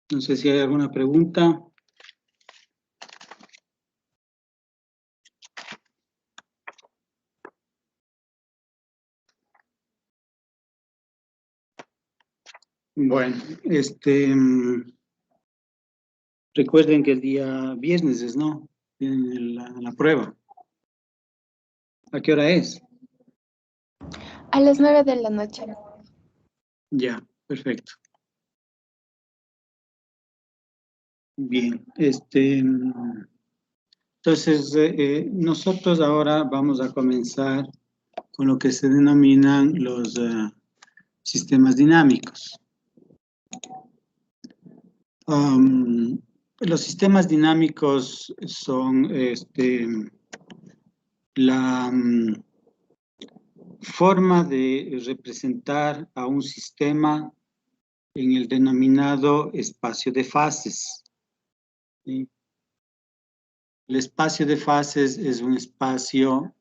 No sé si hay alguna pregunta. Bueno, recuerden que el día viernes es, ¿no? Tienen la prueba. ¿A qué hora es? A las 9 de la noche. Ya, perfecto. Bien, entonces nosotros ahora vamos a comenzar con lo que se denominan los sistemas dinámicos. Los sistemas dinámicos son la forma de representar a un sistema en el denominado espacio de fases. ¿Sí? El espacio de fases es un espacio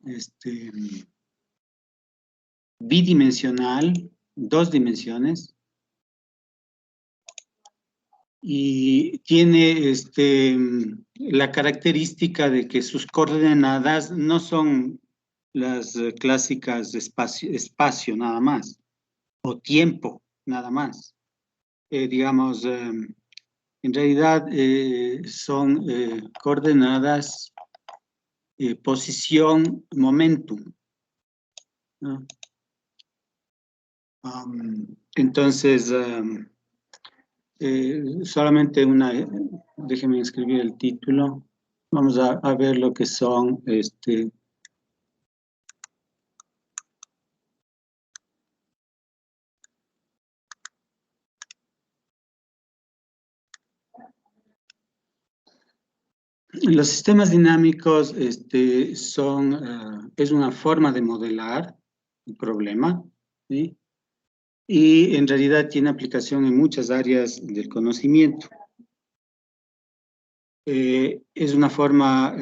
bidimensional, 2 dimensiones, y tiene la característica de que sus coordenadas no son las clásicas espacio nada más, o tiempo nada más. Digamos, en realidad son coordenadas, posición, momentum, ¿no? Entonces, solamente déjenme escribir el título. Vamos a ver lo que son los sistemas dinámicos. Es una forma de modelar un problema, ¿sí? Y en realidad tiene aplicación en muchas áreas del conocimiento. Es una forma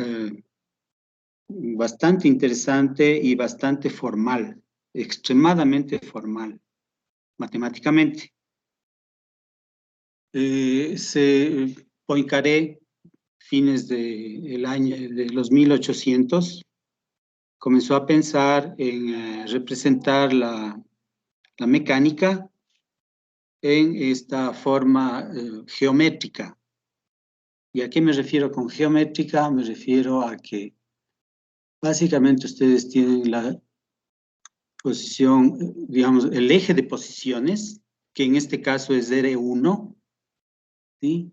bastante interesante y bastante formal, extremadamente formal, matemáticamente. Poincaré, fines de los 1800, comenzó a pensar en representar la mecánica en esta forma geométrica. ¿Y a qué me refiero con geométrica? Me refiero a que básicamente ustedes tienen la posición, digamos, el eje de posiciones, que en este caso es R1, ¿sí?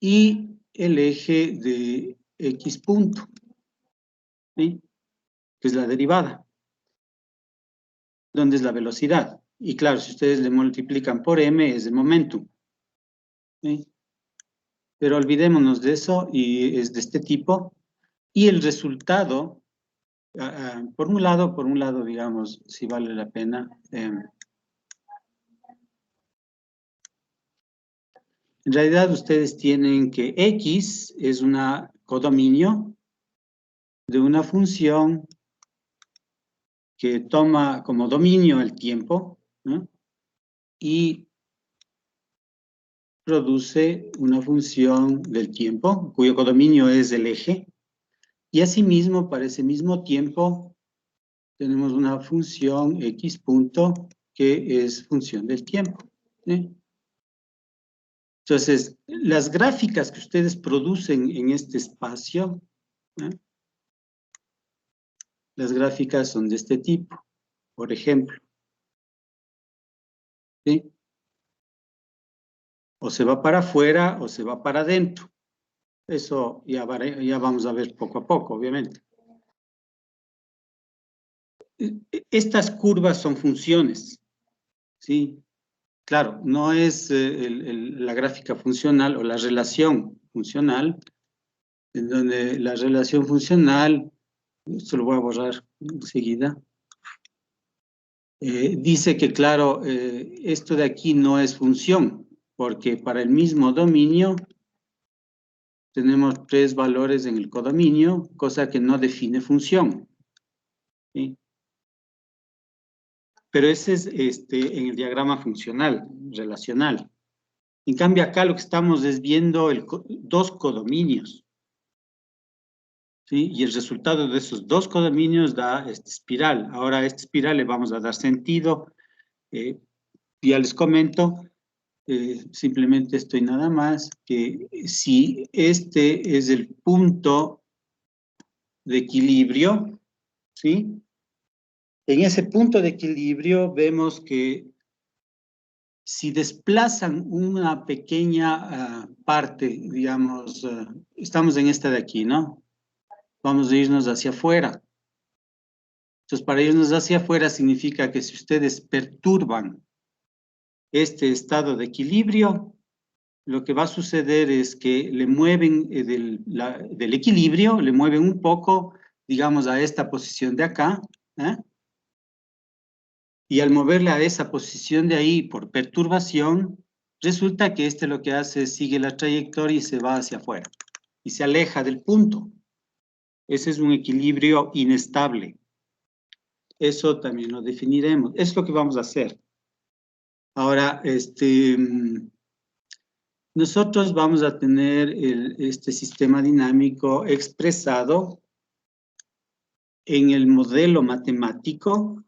Y el eje de X punto, ¿sí? Que es la derivada, donde es la velocidad. Y claro, si ustedes le multiplican por m, es el momentum, ¿sí? Pero olvidémonos de eso, y es de este tipo. Y el resultado, por un lado, digamos, si vale la pena. En realidad ustedes tienen que X es un codominio de una función que toma como dominio el tiempo, ¿no? Y produce una función del tiempo, cuyo codominio es el eje, y asimismo, para ese mismo tiempo, tenemos una función X punto que es función del tiempo, ¿sí? Entonces, las gráficas que ustedes producen en este espacio, ¿no? Las gráficas son de este tipo, por ejemplo, ¿sí? O se va para afuera o se va para adentro. Eso ya vamos a ver poco a poco, obviamente. Estas curvas son funciones, ¿sí? Claro, no es la gráfica funcional o la relación funcional, en donde la relación funcional, esto lo voy a borrar enseguida, dice que, claro, esto de aquí no es función, porque para el mismo dominio tenemos 3 valores en el codominio, cosa que no define función, ¿sí? Pero ese es en el diagrama funcional, relacional. En cambio, acá lo que estamos es viendo dos codominios. ¿Sí? Y el resultado de esos dos codominios da esta espiral. Ahora a esta espiral le vamos a dar sentido. Ya les comento, simplemente esto y nada más, que si este es el punto de equilibrio, ¿sí? En ese punto de equilibrio vemos que si desplazan una pequeña parte, digamos, estamos en esta de aquí, ¿no? Vamos a irnos hacia afuera. Entonces, para irnos hacia afuera significa que si ustedes perturban este estado de equilibrio, lo que va a suceder es que le mueven del equilibrio, le mueven un poco, digamos, a esta posición de acá, ¿eh? Y al moverle a esa posición de ahí por perturbación, resulta que este lo que hace es sigue la trayectoria y se va hacia afuera, y se aleja del punto. Ese es un equilibrio inestable. Eso también lo definiremos. Es lo que vamos a hacer. Ahora, nosotros vamos a tener este sistema dinámico expresado en el modelo matemático.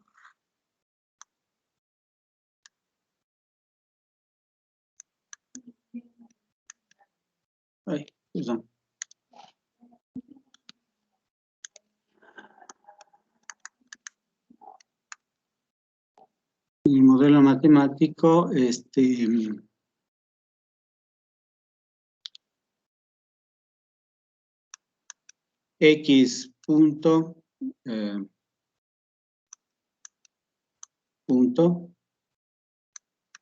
Ay, perdón. El modelo matemático, X punto,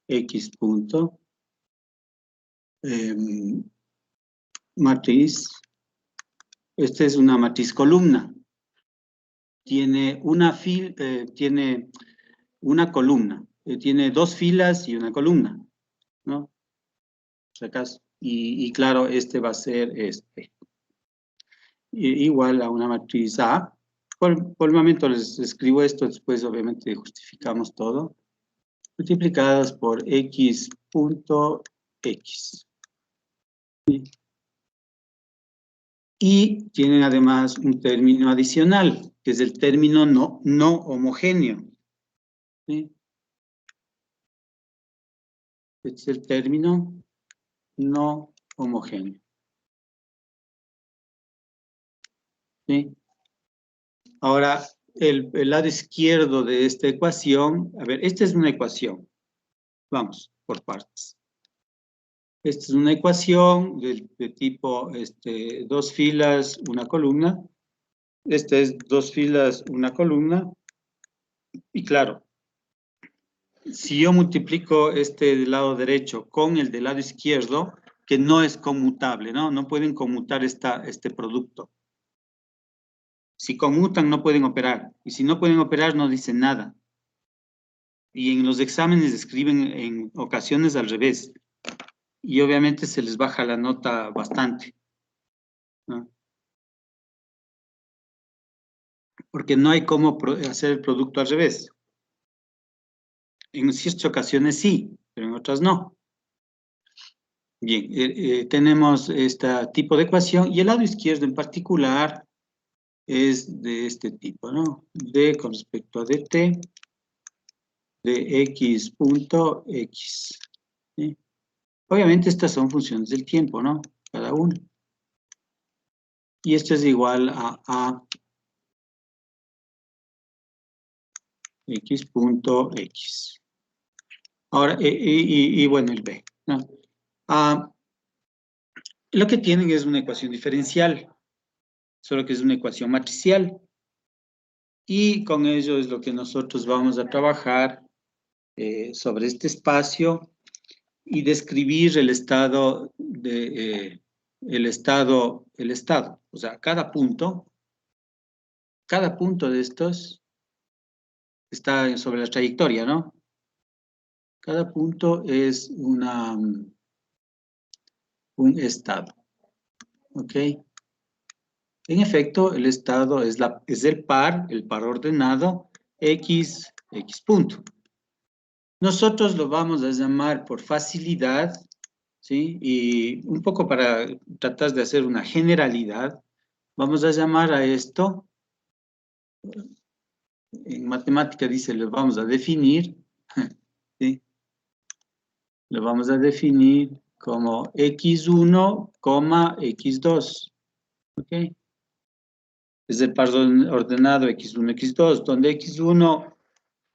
X punto, matriz, esta es una matriz columna, tiene tiene una columna, tiene dos filas y una columna, ¿no? Por acaso. Y claro, este va a ser igual a una matriz A. Por el momento les escribo esto, después obviamente justificamos todo. Multiplicadas por X punto X. Y tienen además un término adicional, que es el término no homogéneo. ¿Sí? Este es el término no homogéneo. ¿Sí? Ahora, el lado izquierdo de esta ecuación, a ver, esta es una ecuación. Vamos, por partes. Esta es una ecuación de tipo dos filas, una columna. Esta es dos filas, una columna. Y claro, si yo multiplico este del lado derecho con el del lado izquierdo, que no es conmutable, ¿no? No pueden conmutar este producto. Si conmutan, no pueden operar. Y si no pueden operar, no dicen nada. Y en los exámenes escriben en ocasiones al revés. Y obviamente se les baja la nota bastante, ¿no? Porque no hay cómo hacer el producto al revés. En ciertas ocasiones sí, pero en otras no. Bien, tenemos este tipo de ecuación y el lado izquierdo en particular es de este tipo, ¿no? D con respecto a dt de x punto x. ¿Sí? Obviamente estas son funciones del tiempo, ¿no? Cada una. Y esto es igual a x punto x. Ahora, y bueno, el b, ¿no? Lo que tienen es una ecuación diferencial, solo que es una ecuación matricial. Y con ello es lo que nosotros vamos a trabajar sobre este espacio y describir el estado el estado. O sea, cada punto de estos está sobre la trayectoria, ¿no? Cada punto es un estado, ¿ok? En efecto, el estado es el par ordenado, x punto. Nosotros lo vamos a llamar por facilidad ¿sí? Y un poco para tratar de hacer una generalidad, vamos a llamar a esto, en matemática dice, lo vamos a definir, ¿sí? Lo vamos a definir como x1, x2, ¿ok? Es el par ordenado x1, x2, donde x1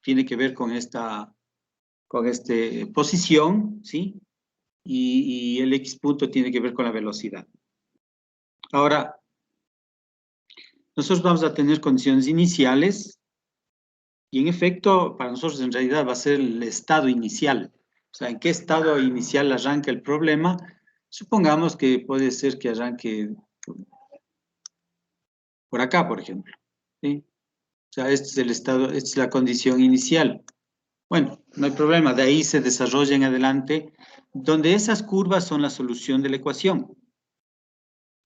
tiene que ver con esta posición, ¿sí? Y el x punto tiene que ver con la velocidad. Ahora, nosotros vamos a tener condiciones iniciales y en efecto, para nosotros en realidad va a ser el estado inicial. O sea, ¿en qué estado inicial arranca el problema? Supongamos que puede ser que arranque por acá, por ejemplo, ¿sí? O sea, este es el estado, esta es la condición inicial. Bueno, no hay problema, de ahí se desarrolla en adelante, donde esas curvas son la solución de la ecuación.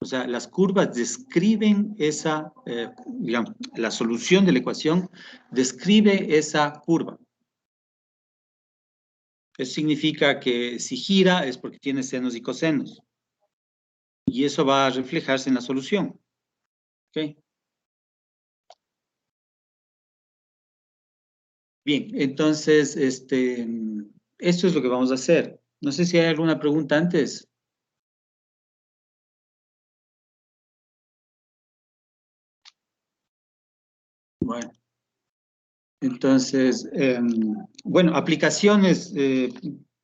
O sea, las curvas describen esa, digamos, la solución de la ecuación describe esa curva. Eso significa que si gira es porque tiene senos y cosenos. Y eso va a reflejarse en la solución. ¿Ok? Bien, entonces, esto es lo que vamos a hacer. No sé si hay alguna pregunta antes. Bueno, entonces, bueno, aplicaciones,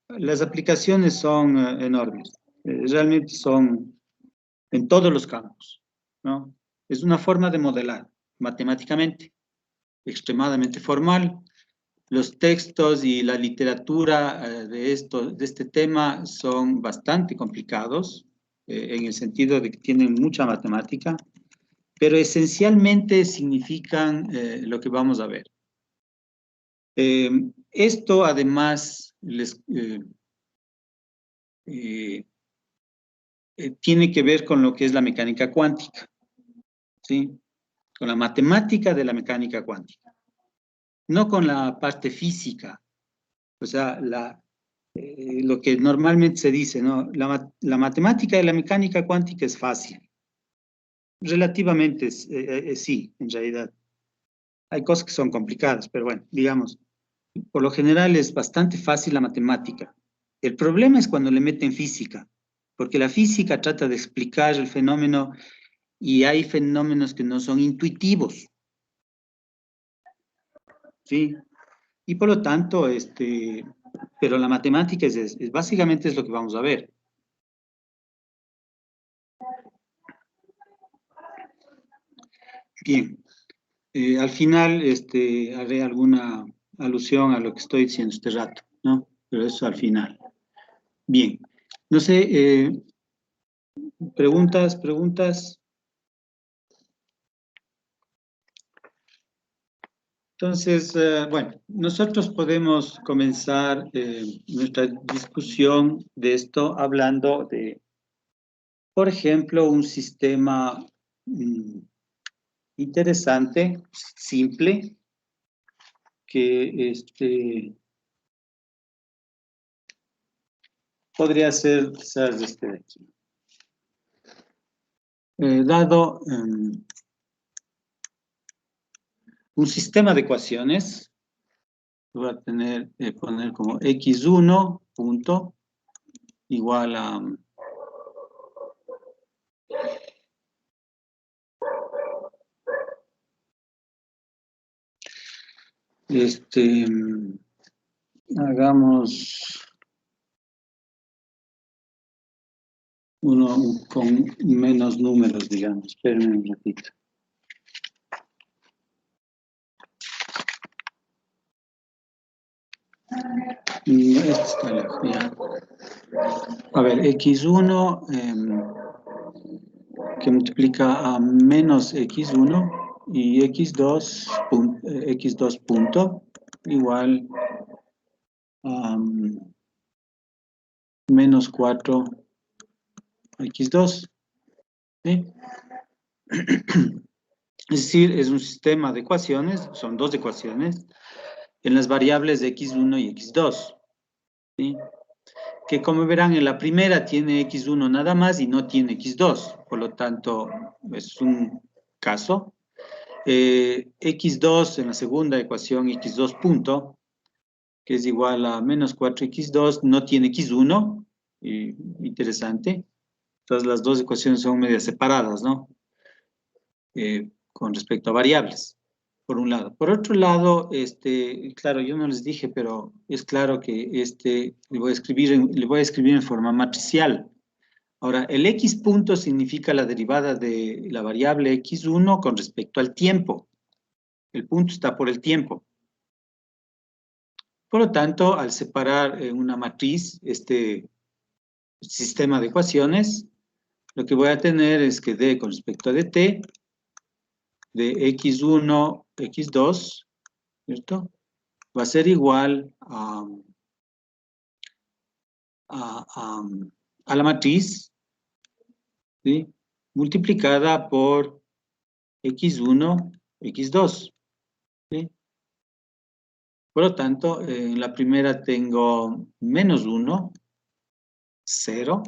las aplicaciones son enormes. Realmente son en todos los campos, ¿no? Es una forma de modelar matemáticamente, extremadamente formal. Los textos y la literatura de este tema son bastante complicados, en el sentido de que tienen mucha matemática, pero esencialmente significan lo que vamos a ver. Esto además tiene que ver con lo que es la mecánica cuántica, ¿sí? Con la matemática de la mecánica cuántica, no con la parte física, o sea, lo que normalmente se dice, ¿no? La matemática de la mecánica cuántica es fácil. Relativamente sí, en realidad. Hay cosas que son complicadas, pero bueno, digamos, por lo general es bastante fácil la matemática. El problema es cuando le meten física, porque la física trata de explicar el fenómeno y hay fenómenos que no son intuitivos, ¿sí? Y por lo tanto, pero la matemática básicamente es lo que vamos a ver. Bien, al final haré alguna alusión a lo que estoy diciendo este rato, ¿no? Pero eso al final. Bien, no sé, preguntas. Entonces, bueno, nosotros podemos comenzar nuestra discusión de esto hablando de, por ejemplo, un sistema interesante, simple, que podría ser quizás este de aquí. Dado un sistema de ecuaciones, voy a poner como x1 punto igual a hagamos uno con menos números, digamos. Espérenme un ratito. Esto está lejos, ya. A ver, x1 que multiplica a menos x1 y x2 punto igual a menos 4 x2. ¿Sí? Es decir, es un sistema de ecuaciones, son dos ecuaciones, en las variables de x1 y x2. ¿Sí? que como verán en la primera tiene x1 nada más y no tiene x2, por lo tanto es un caso. X2 en la segunda ecuación, x2 punto, que es igual a menos 4x2, no tiene x1, interesante. Entonces las dos ecuaciones son medias separadas, ¿no? Con respecto a variables, por un lado. Por otro lado, claro, yo no les dije, pero es claro que le voy a escribir en forma matricial. Ahora, el x punto significa la derivada de la variable x1 con respecto al tiempo. El punto está por el tiempo. Por lo tanto, al separar una matriz, este sistema de ecuaciones, lo que voy a tener es que d con respecto a dt, de x1, x2, ¿cierto? Va a ser igual a la matriz, ¿sí? Multiplicada por x1, x2, ¿sí? Por lo tanto, en la primera tengo menos 1, 0,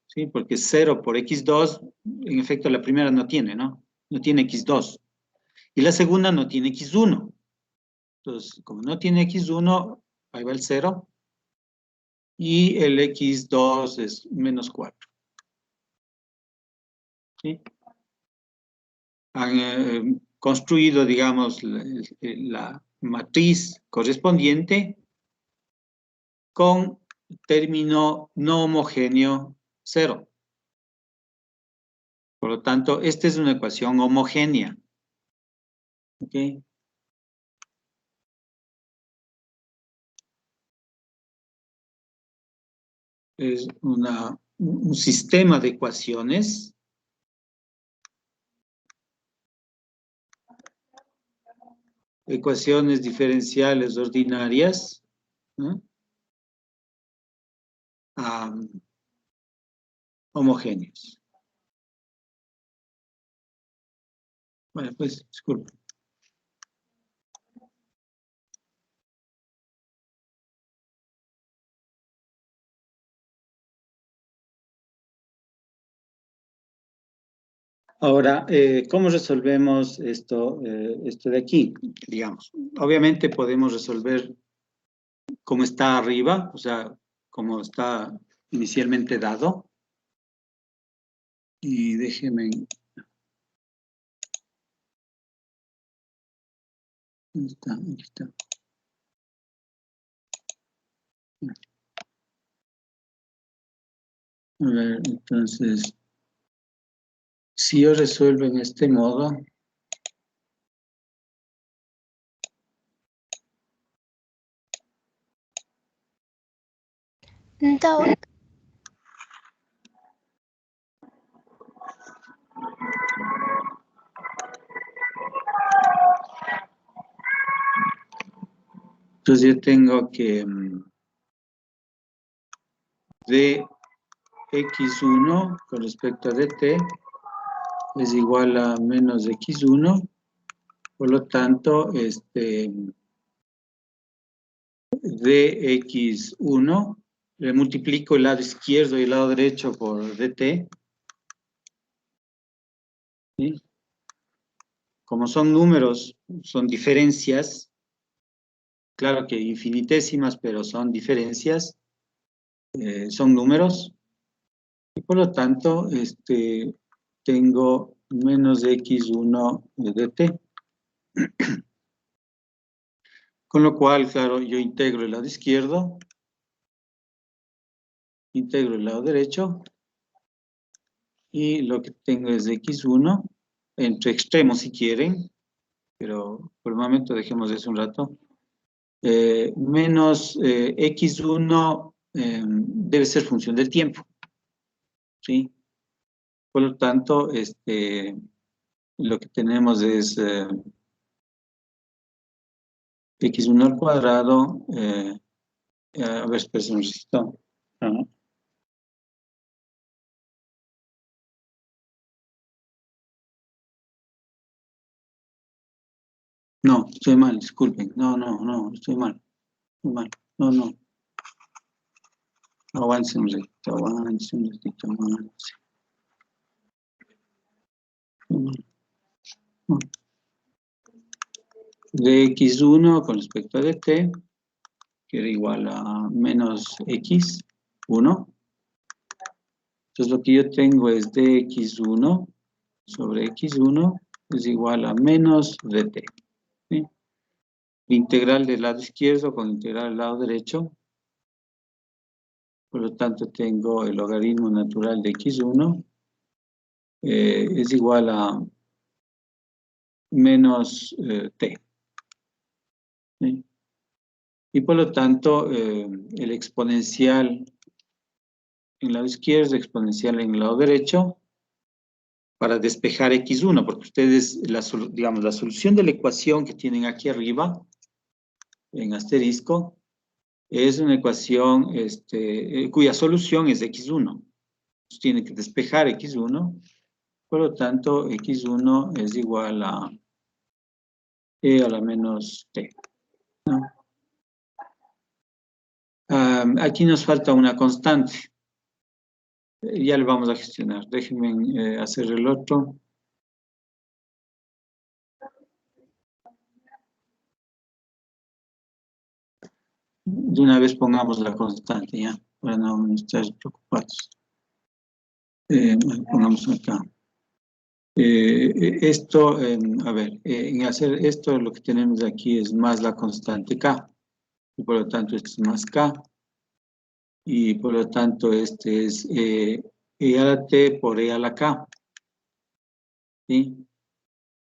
¿sí? Porque 0 por x2, en efecto la primera no tiene, ¿no? No tiene x2. Y la segunda no tiene x1. Entonces, como no tiene x1, ahí va el 0. Y el x2 es menos 4. ¿Sí? Han construido, digamos, la matriz correspondiente con término no homogéneo 0. Por lo tanto, esta es una ecuación homogénea. ¿Ok? Es un sistema de ecuaciones diferenciales ordinarias, ¿no? Homogéneos. Bueno, pues, disculpe. Ahora, ¿cómo resolvemos esto de aquí? Digamos, obviamente podemos resolver como está arriba, o sea, como está inicialmente dado. Y déjeme... ¿Dónde está? Aquí está. A ver, entonces, si yo resuelvo en este modo... Doc, Entonces yo tengo que d x1 con respecto a dt es igual a menos x1, por lo tanto, dx1, le multiplico el lado izquierdo y el lado derecho por dt, ¿sí? Como son números, son diferencias, claro que infinitésimas, pero son diferencias, son números, y por lo tanto, tengo menos x1 de dt. Con lo cual, claro, yo integro el lado izquierdo, integro el lado derecho, y lo que tengo es x1, entre extremos si quieren, pero por el momento dejemos eso un rato, menos x1 debe ser función del tiempo, ¿sí? Por lo tanto, lo que tenemos es x1 al cuadrado, a ver, espera un ratito. No, estoy mal, disculpen. No, estoy mal. Estoy mal. No. Avance un ratito, avance un ratito, avance. De x1 con respecto a dt, que era igual a menos x1. Entonces lo que yo tengo es dx1 sobre x1 es igual a menos dt. ¿Sí? Integral del lado izquierdo con integral del lado derecho. Por lo tanto, tengo el logaritmo natural de x1 es igual a menos t. ¿Sí? Y por lo tanto, el exponencial en el lado izquierdo, exponencial en el lado derecho, para despejar x1, porque ustedes, digamos, la solución de la ecuación que tienen aquí arriba, en asterisco, es una ecuación cuya solución es x1. Entonces, tiene que despejar x1, por lo tanto, x1 es igual a e a la menos t. ¿No? Aquí nos falta una constante. Ya lo vamos a gestionar. Déjenme hacer el otro. De una vez pongamos la constante, ¿ya? Para no estar preocupados. Pongamos acá. Esto, a ver, en hacer esto lo que tenemos aquí es más la constante k. Y por lo tanto, esto es más k. Y por lo tanto, este es e a la t por e a la k. ¿Sí?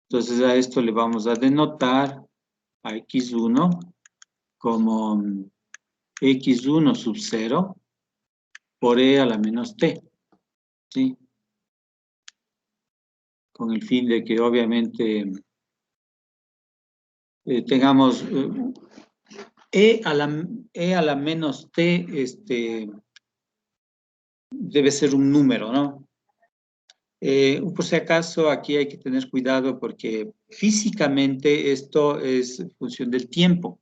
Entonces a esto le vamos a denotar a x1 como x1 sub 0 por e a la menos t. ¿Sí? Con el fin de que obviamente tengamos e a la menos t, debe ser un número, ¿no? Por si acaso, aquí hay que tener cuidado porque físicamente esto es función del tiempo,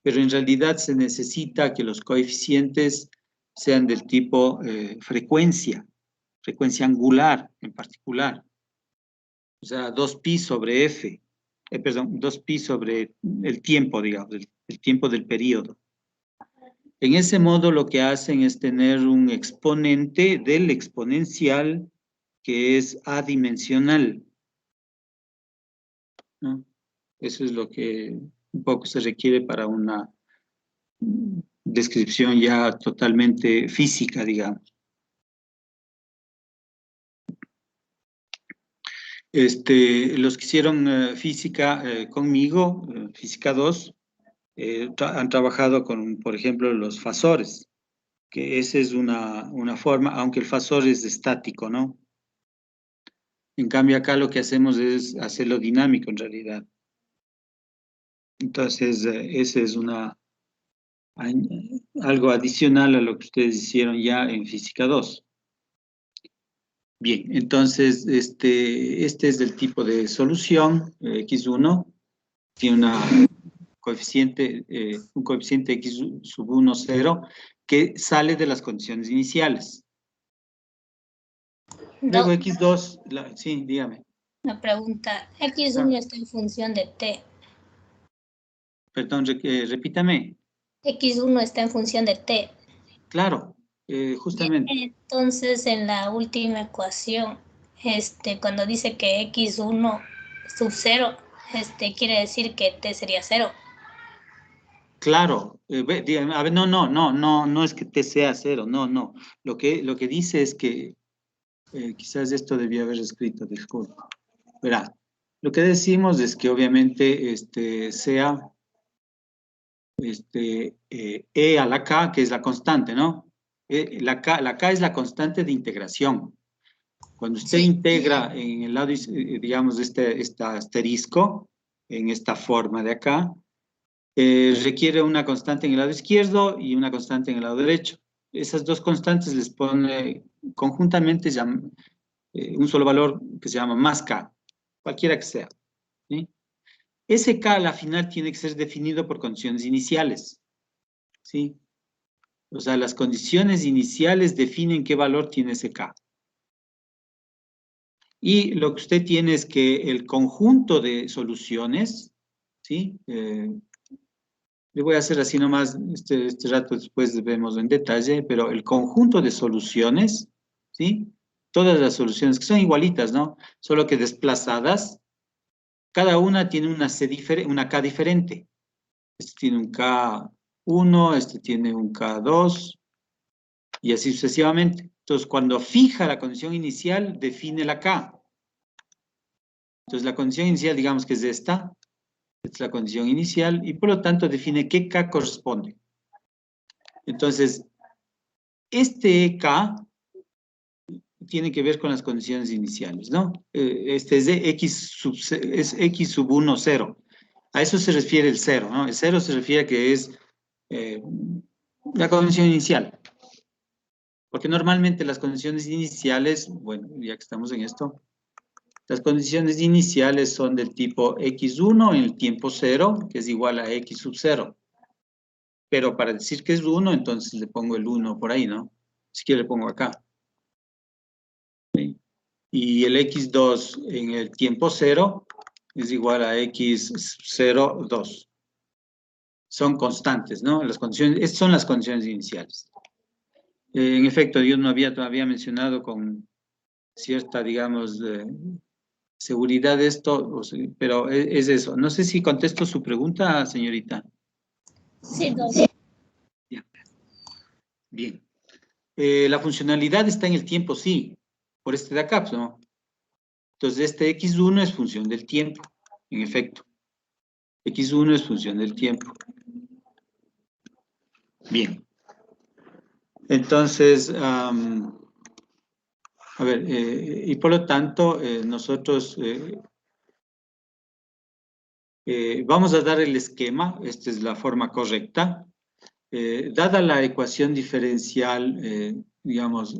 pero en realidad se necesita que los coeficientes sean del tipo frecuencia angular en particular. O sea, 2pi sobre f, perdón, 2pi sobre el tiempo, digamos, el tiempo del periodo. En ese modo lo que hacen es tener un exponente del exponencial que es adimensional, ¿no? Eso es lo que un poco se requiere para una descripción ya totalmente física, digamos. Los que hicieron física conmigo, física 2, han trabajado con, por ejemplo, los fasores, que esa es una forma, aunque el fasor es estático, ¿no? En cambio acá lo que hacemos es hacerlo dinámico en realidad. Entonces, ese es algo adicional a lo que ustedes hicieron ya en física 2. Bien, entonces, este es del tipo de solución, x1, tiene un coeficiente x sub 1, 0, que sale de las condiciones iniciales. Luego x2, sí, dígame. Una pregunta, x1 está en función de t. Perdón, repítame. x1 está en función de t. Claro, justamente. Entonces, en la última ecuación, cuando dice que x1 sub 0, quiere decir que t sería 0. Claro, dígame, a ver, no es que t sea 0, no. Lo que dice es que, quizás esto debía haber escrito, disculpa. Verá, lo que decimos es que obviamente sea e a la k, que es la constante, ¿no? La k es la constante de integración. Cuando usted integra en el lado, digamos, este asterisco, en esta forma de acá, requiere una constante en el lado izquierdo y una constante en el lado derecho. Esas dos constantes les pone conjuntamente un solo valor que se llama más k, cualquiera que sea. ¿Sí? Ese k a la final tiene que ser definido por condiciones iniciales. ¿Sí? O sea, las condiciones iniciales definen qué valor tiene ese K. Y lo que usted tiene es que el conjunto de soluciones, ¿sí? Le voy a hacer así nomás, este rato después vemos en detalle, pero el conjunto de soluciones, ¿sí? Todas las soluciones que son igualitas, ¿no? Solo que desplazadas, cada una tiene una K diferente. Este tiene un K1, este tiene un K2, y así sucesivamente. Entonces, cuando fija la condición inicial, define la K. Entonces, la condición inicial, digamos que es esta es la condición inicial, y por lo tanto define qué K corresponde. Entonces, este K tiene que ver con las condiciones iniciales, ¿no? Este es de X sub 1, 0. A eso se refiere el 0, ¿no? El 0 se refiere a que es la condición inicial. Porque normalmente las condiciones iniciales, bueno, ya que estamos en esto, las condiciones iniciales son del tipo x1 en el tiempo 0, que es igual a x sub 0. Pero para decir que es 1, entonces le pongo el 1 por ahí, ¿no? Si quiero le pongo acá. ¿Sí? Y el x2 en el tiempo 0 es igual a x0, 2. Son constantes, ¿no? Estas son las condiciones iniciales. En efecto, yo no había todavía mencionado con cierta, digamos, seguridad esto, pero es eso. No sé si contesto su pregunta, señorita. Sí, don. Bien. La funcionalidad está en el tiempo, sí, por este de acá, ¿no? Entonces, este x1 es función del tiempo, en efecto. x1 es función del tiempo. Bien. Entonces, a ver, y por lo tanto, nosotros vamos a dar el esquema, esta es la forma correcta. Dada la ecuación diferencial, digamos,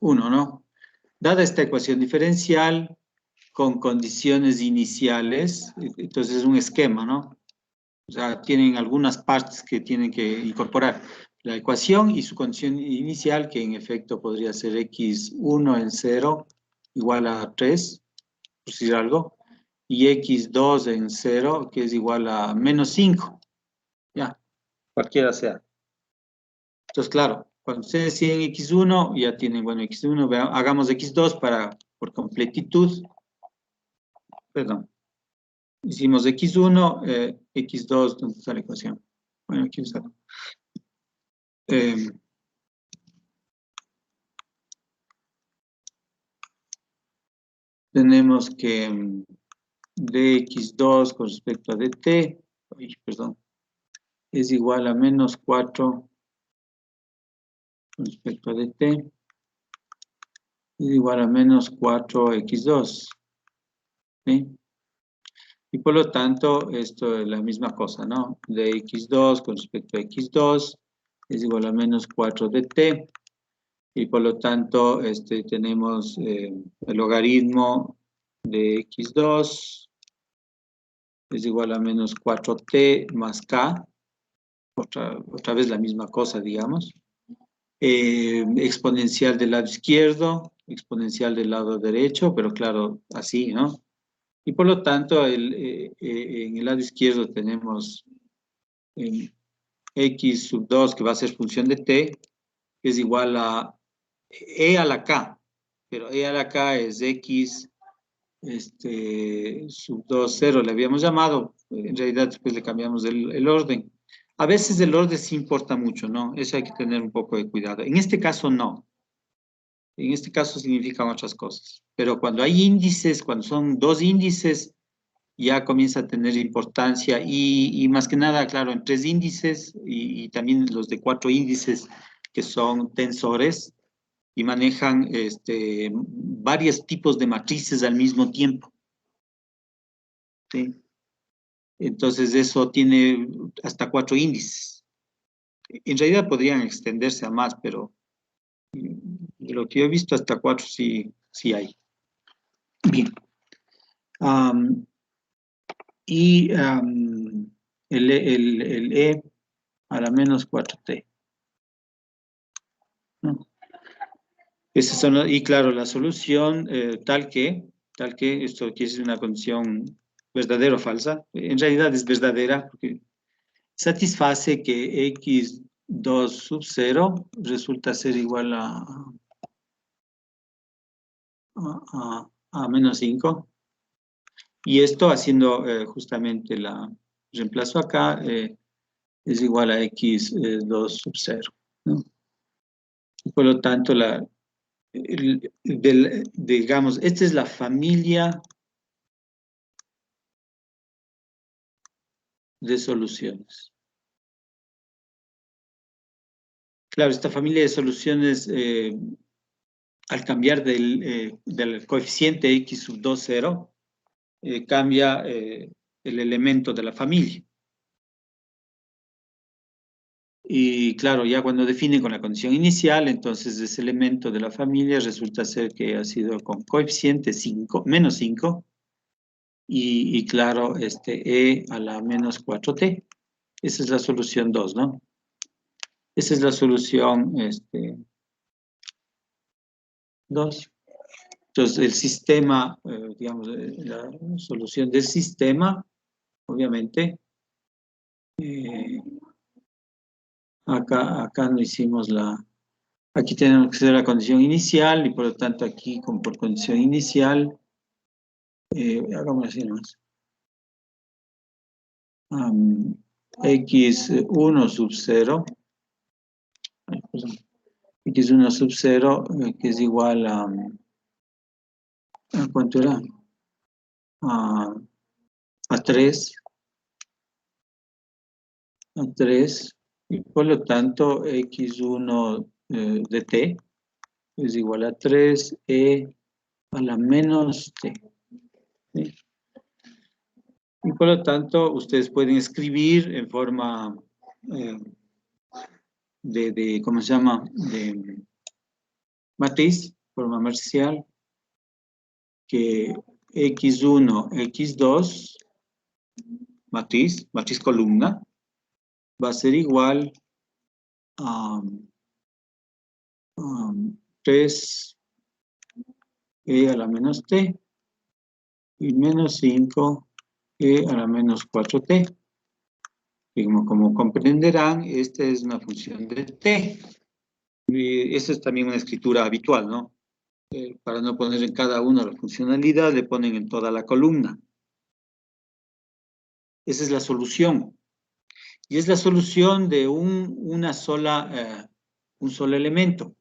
1, ¿no? Dada esta ecuación diferencial con condiciones iniciales, entonces es un esquema, ¿no? O sea, tienen algunas partes que tienen que incorporar. La ecuación y su condición inicial, que en efecto podría ser x1 en 0 igual a 3, por decir algo, y x2 en 0, que es igual a menos 5. Ya, cualquiera sea. Entonces, claro, cuando ustedes deciden x1, ya tienen, bueno, x1, hagamos x2 por completitud. Perdón. Hicimos x1, x2, ¿dónde está la ecuación? Bueno, aquí está. Tenemos que dx2 con respecto a dt, perdón, es igual a menos 4 con respecto a dt, es igual a menos 4x2. ¿Sí? Y por lo tanto, esto es la misma cosa, ¿no? Dx2 con respecto a x2 es igual a menos 4 dt. Y por lo tanto, tenemos el logaritmo de x2 es igual a menos 4t más k, otra vez la misma cosa, digamos. Exponencial del lado izquierdo, exponencial del lado derecho, pero claro, así, ¿no? Y por lo tanto, en el lado izquierdo tenemos x sub 2, que va a ser función de t, que es igual a e a la k, pero e a la k es x sub 2, 0 le habíamos llamado, en realidad después le cambiamos el orden. A veces el orden sí importa mucho, ¿no? Eso hay que tener un poco de cuidado. En este caso no. En este caso significan otras cosas. Pero cuando hay índices, cuando son dos índices, ya comienza a tener importancia y más que nada, claro, en tres índices y también los de 4 índices que son tensores y manejan varios tipos de matrices al mismo tiempo. ¿Sí? Entonces eso tiene hasta 4 índices. En realidad podrían extenderse a más, pero de lo que yo he visto hasta 4 sí hay. Bien. El E a la menos 4t. ¿No? Esas son, y claro, la solución tal que esto quiere decir una condición verdadera o falsa, en realidad es verdadera porque satisface que x2 sub 0 resulta ser igual a menos 5. Y esto haciendo justamente la reemplazo acá, es igual a x2 sub 0. ¿No? Y por lo tanto, digamos, esta es la familia de soluciones. Claro, esta familia de soluciones, al cambiar del coeficiente x sub 2, 0, cambia el elemento de la familia. Y claro, ya cuando define con la condición inicial, entonces ese elemento de la familia resulta ser que ha sido con coeficiente 5, menos 5, y claro, e a la menos 4t. Esa es la solución 2, ¿no? Esa es la solución 2. Entonces, el sistema, digamos, la solución del sistema, obviamente, acá no hicimos aquí tenemos que hacer la condición inicial, y por lo tanto aquí, por condición inicial, hagamos así nomás. X1 sub 0, x1 sub 0, que es igual a ¿cuánto era? A 3, y por lo tanto x1 de t es igual a 3 a la menos t. ¿Sí? Y por lo tanto ustedes pueden escribir en forma ¿cómo se llama? De matriz, forma marcial, que x1, x2, matriz columna, va a ser igual a 3 a la menos t y menos 5 a la menos 4t. Y como comprenderán, esta es una función de t. Y esa es también una escritura habitual, ¿no? Para no poner en cada una la funcionalidad, le ponen en toda la columna. Esa es la solución. Y es la solución de un solo elemento.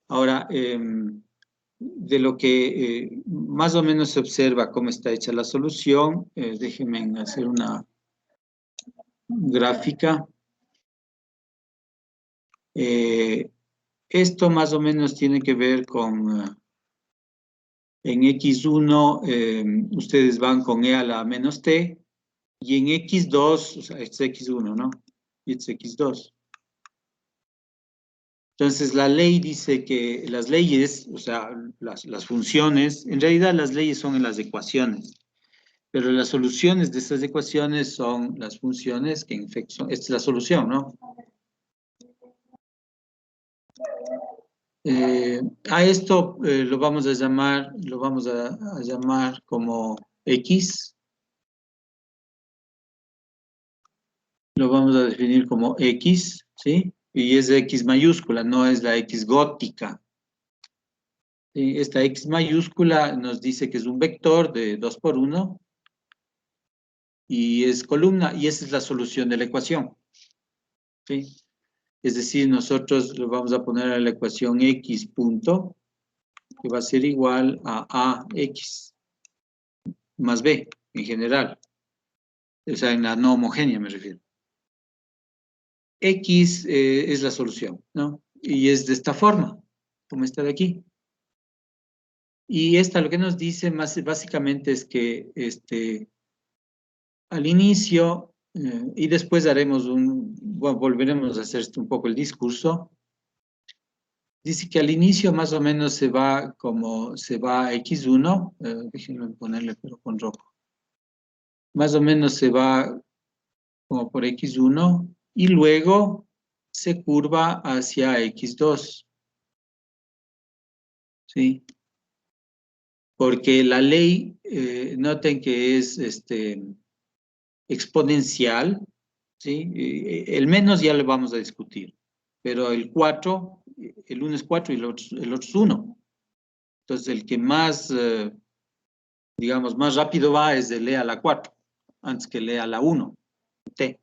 Ahora, de lo que más o menos se observa cómo está hecha la solución, déjenme hacer una gráfica. Esto más o menos tiene que ver con, en x1, ustedes van con e a la menos t, y en x2, o sea, este es x1, ¿no? Y este es x2. Entonces, la ley dice que las leyes, o sea, las funciones, en realidad las leyes son en las ecuaciones, pero las soluciones de estas ecuaciones son las funciones que en efecto son, esta es la solución, ¿no? A esto lo vamos a llamar como X. Lo vamos a definir como X, ¿sí? Y es de X mayúscula, no es la X gótica. ¿Sí? Esta X mayúscula nos dice que es un vector de 2 por 1 y es columna, y esa es la solución de la ecuación. ¿Sí? Es decir, nosotros lo vamos a poner a la ecuación X punto, que va a ser igual a AX más B, en general. O sea, en la no homogénea me refiero. X es la solución, ¿no? Y es de esta forma, como está de aquí. Y esta lo que nos dice básicamente es que al inicio, y después haremos bueno, volveremos a hacer un poco el discurso, dice que al inicio más o menos se va a X1, déjenme ponerle pero con rojo. Más o menos se va como por X1, y luego se curva hacia x2. ¿Sí? Porque la ley, noten que es exponencial, ¿sí? El menos ya lo vamos a discutir, pero el 4, el 1 es 4 y el otro es 1. Entonces, el que más, digamos, más rápido va es de lea la 4, antes que lea la 1, t.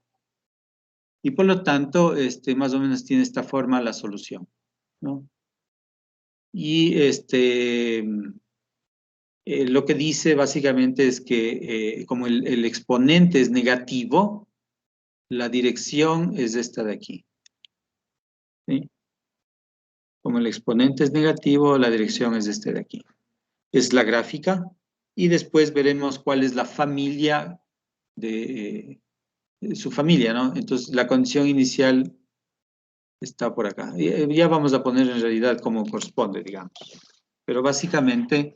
Y por lo tanto, más o menos tiene esta forma la solución, ¿no? Y lo que dice básicamente es que como el exponente es negativo, la dirección es esta de aquí. ¿Sí? Como el exponente es negativo, la dirección es este de aquí. Es la gráfica. Y después veremos cuál es la familia de su familia, ¿no? Entonces, la condición inicial está por acá. Ya vamos a poner en realidad como corresponde, digamos. Pero básicamente,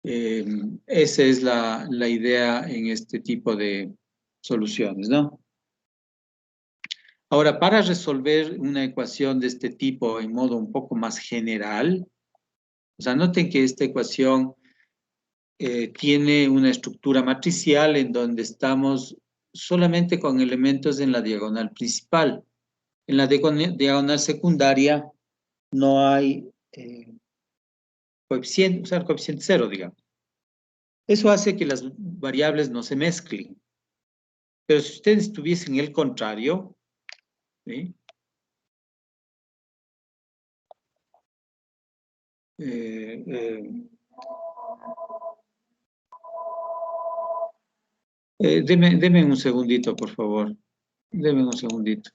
esa es la idea en este tipo de soluciones, ¿no? Ahora, para resolver una ecuación de este tipo en modo un poco más general, o sea, noten que esta ecuación tiene una estructura matricial en donde estamos solamente con elementos en la diagonal principal. En la diagonal secundaria no hay coeficiente, o sea, el coeficiente 0, digamos. Eso hace que las variables no se mezclen. Pero si ustedes tuviesen el contrario, ¿sí? Deme un segundito, por favor. Deme un segundito.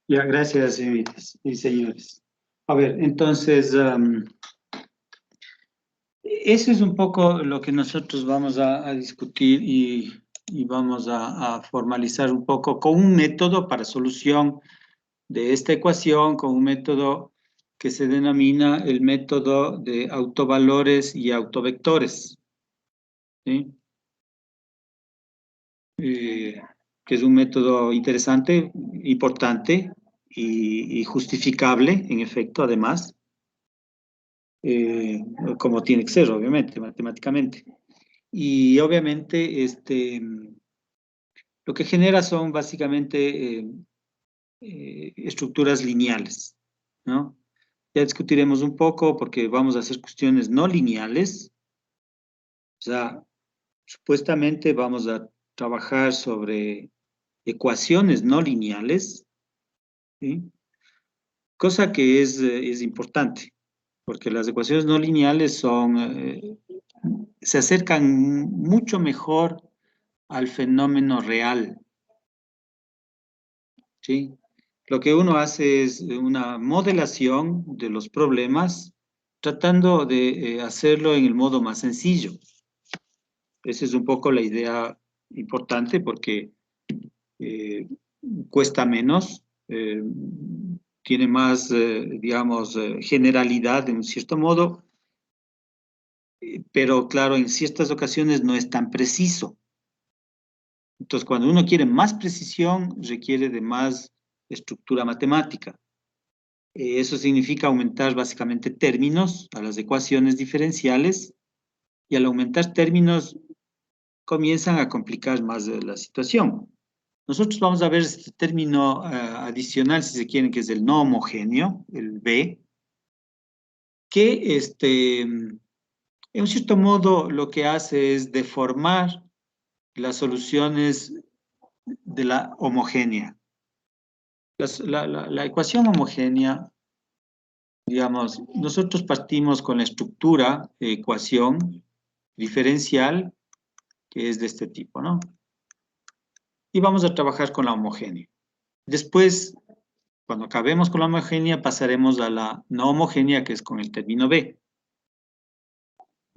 Ya, gracias, señoritas y señores. A ver, entonces, eso es un poco lo que nosotros vamos a discutir y vamos a formalizar un poco con un método para solución de esta ecuación, con un método que se denomina el método de autovalores y autovectores, ¿sí? Que es un método interesante, importante y justificable, en efecto, además, como tiene que ser, obviamente, matemáticamente. Y obviamente, lo que genera son básicamente estructuras lineales, ¿no? Ya discutiremos un poco porque vamos a hacer cuestiones no lineales, o sea, supuestamente vamos a trabajar sobre ecuaciones no lineales, ¿sí? Cosa que es importante, porque las ecuaciones no lineales se acercan mucho mejor al fenómeno real, ¿sí? Lo que uno hace es una modelación de los problemas, tratando de hacerlo en el modo más sencillo. Esa es un poco la idea importante porque cuesta menos, tiene más, digamos, generalidad en un cierto modo, pero claro, en ciertas ocasiones no es tan preciso. Entonces, cuando uno quiere más precisión, requiere de más estructura matemática. Eso significa aumentar básicamente términos a las ecuaciones diferenciales, y al aumentar términos comienzan a complicar más la situación. Nosotros vamos a ver este término adicional, si se quieren, que es el no homogéneo, el B, que en un cierto modo lo que hace es deformar las soluciones de la homogénea. La ecuación homogénea, digamos, nosotros partimos con la estructura de ecuación diferencial, que es de este tipo, ¿no? Y vamos a trabajar con la homogénea. Después, cuando acabemos con la homogénea, pasaremos a la no homogénea, que es con el término B.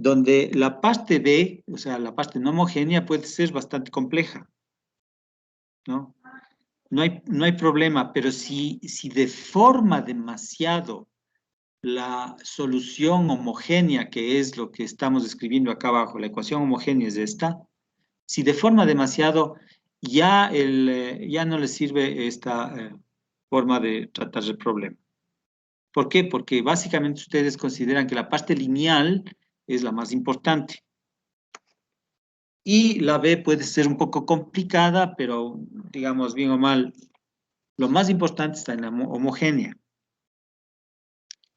donde la parte B, o sea, la parte no homogénea puede ser bastante compleja, ¿no? No hay problema, pero si deforma demasiado la solución homogénea, que es lo que estamos escribiendo acá abajo, la ecuación homogénea es esta, si deforma demasiado, ya no le sirve esta forma de tratar el problema. ¿Por qué? Porque básicamente ustedes consideran que la parte lineal es la más importante. Y la B puede ser un poco complicada, pero digamos, bien o mal, lo más importante está en la homogénea.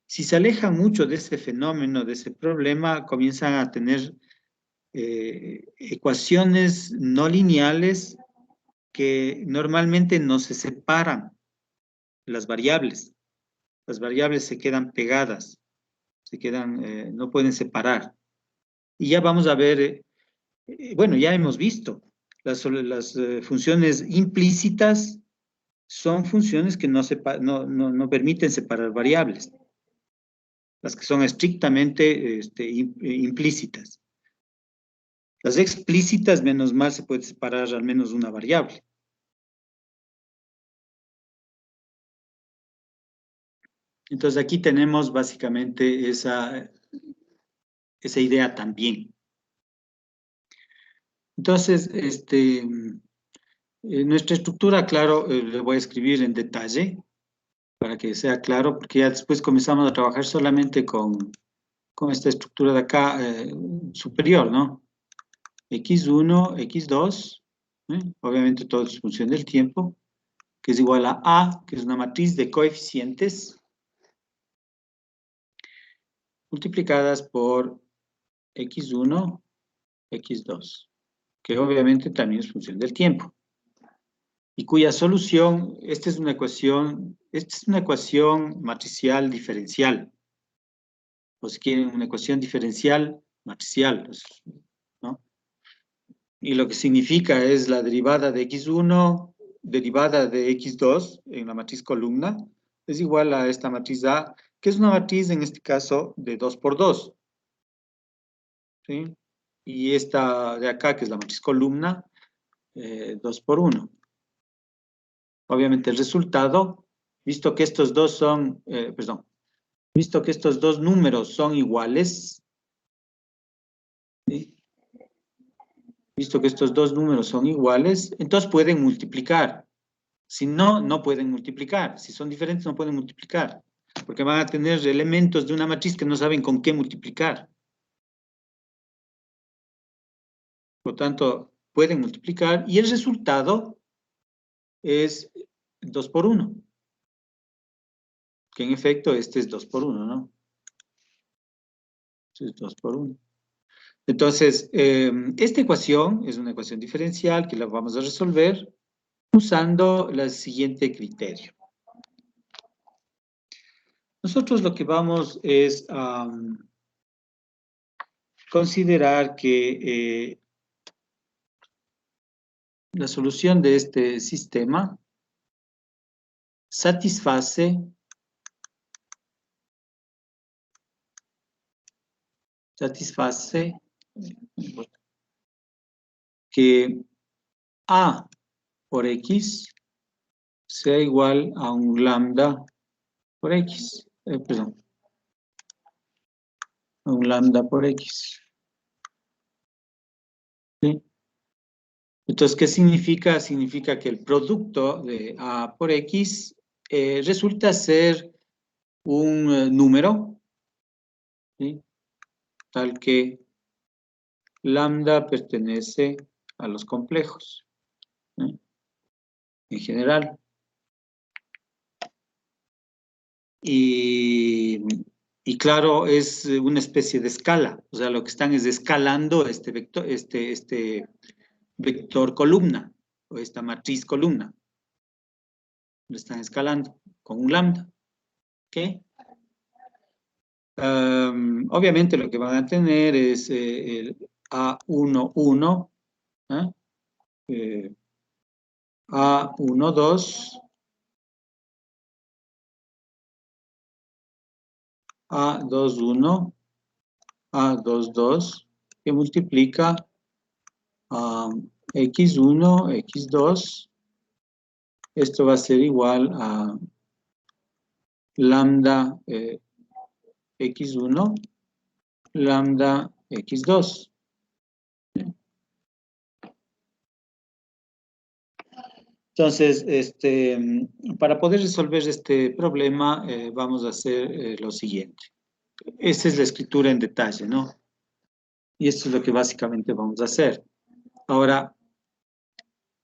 Si se alejan mucho de ese fenómeno, de ese problema, comienzan a tener ecuaciones no lineales que normalmente no se separan las variables. Las variables se quedan pegadas, no pueden separar. Y ya vamos a ver, bueno, ya hemos visto, las funciones implícitas son funciones que no permiten separar variables. Las que son estrictamente implícitas. Las explícitas, menos mal, se puede separar al menos una variable. Entonces aquí tenemos básicamente esa idea también. Entonces, nuestra estructura, claro, le voy a escribir en detalle para que sea claro, porque ya después comenzamos a trabajar solamente con esta estructura de acá superior, ¿no? X1, X2, obviamente todo es función del tiempo, que es igual a, que es una matriz de coeficientes, multiplicadas por X1, X2, que obviamente también es función del tiempo, y cuya solución, esta es una ecuación matricial diferencial, o si quieren una ecuación diferencial matricial, ¿no? Y lo que significa es la derivada de X1, derivada de X2 en la matriz columna, es igual a esta matriz A, que es una matriz en este caso de 2 por 2. ¿Sí? Y esta de acá, que es la matriz columna, 2 por 1. Obviamente el resultado, visto que estos dos números son iguales, ¿sí? Visto que estos dos números son iguales, entonces pueden multiplicar. Si no, no pueden multiplicar. Si son diferentes, no pueden multiplicar. Porque van a tener elementos de una matriz que no saben con qué multiplicar. Por lo tanto, pueden multiplicar y el resultado es 2 por 1. Que en efecto este es 2 por 1, ¿no? Este es 2 por 1. Entonces, esta ecuación es una ecuación diferencial que la vamos a resolver usando el siguiente criterio. Nosotros lo que vamos es considerar que la solución de este sistema satisface que A por X sea igual a un lambda por X. A un lambda por X. ¿Sí? Entonces, ¿qué significa? Significa que el producto de A por X resulta ser un número, ¿sí? Tal que lambda pertenece a los complejos, ¿sí? En general. Y claro, es una especie de escala, o sea, lo que están es escalando este vector columna, o esta matriz columna. Lo están escalando con un lambda, ¿ok? Obviamente lo que van a tener es el A11, A12, A21, A22 que multiplica a X1, X2. Esto va a ser igual a lambda X1, lambda X2. Entonces, para poder resolver este problema, vamos a hacer lo siguiente. Esta es la escritura en detalle, ¿no? Y esto es lo que básicamente vamos a hacer. Ahora,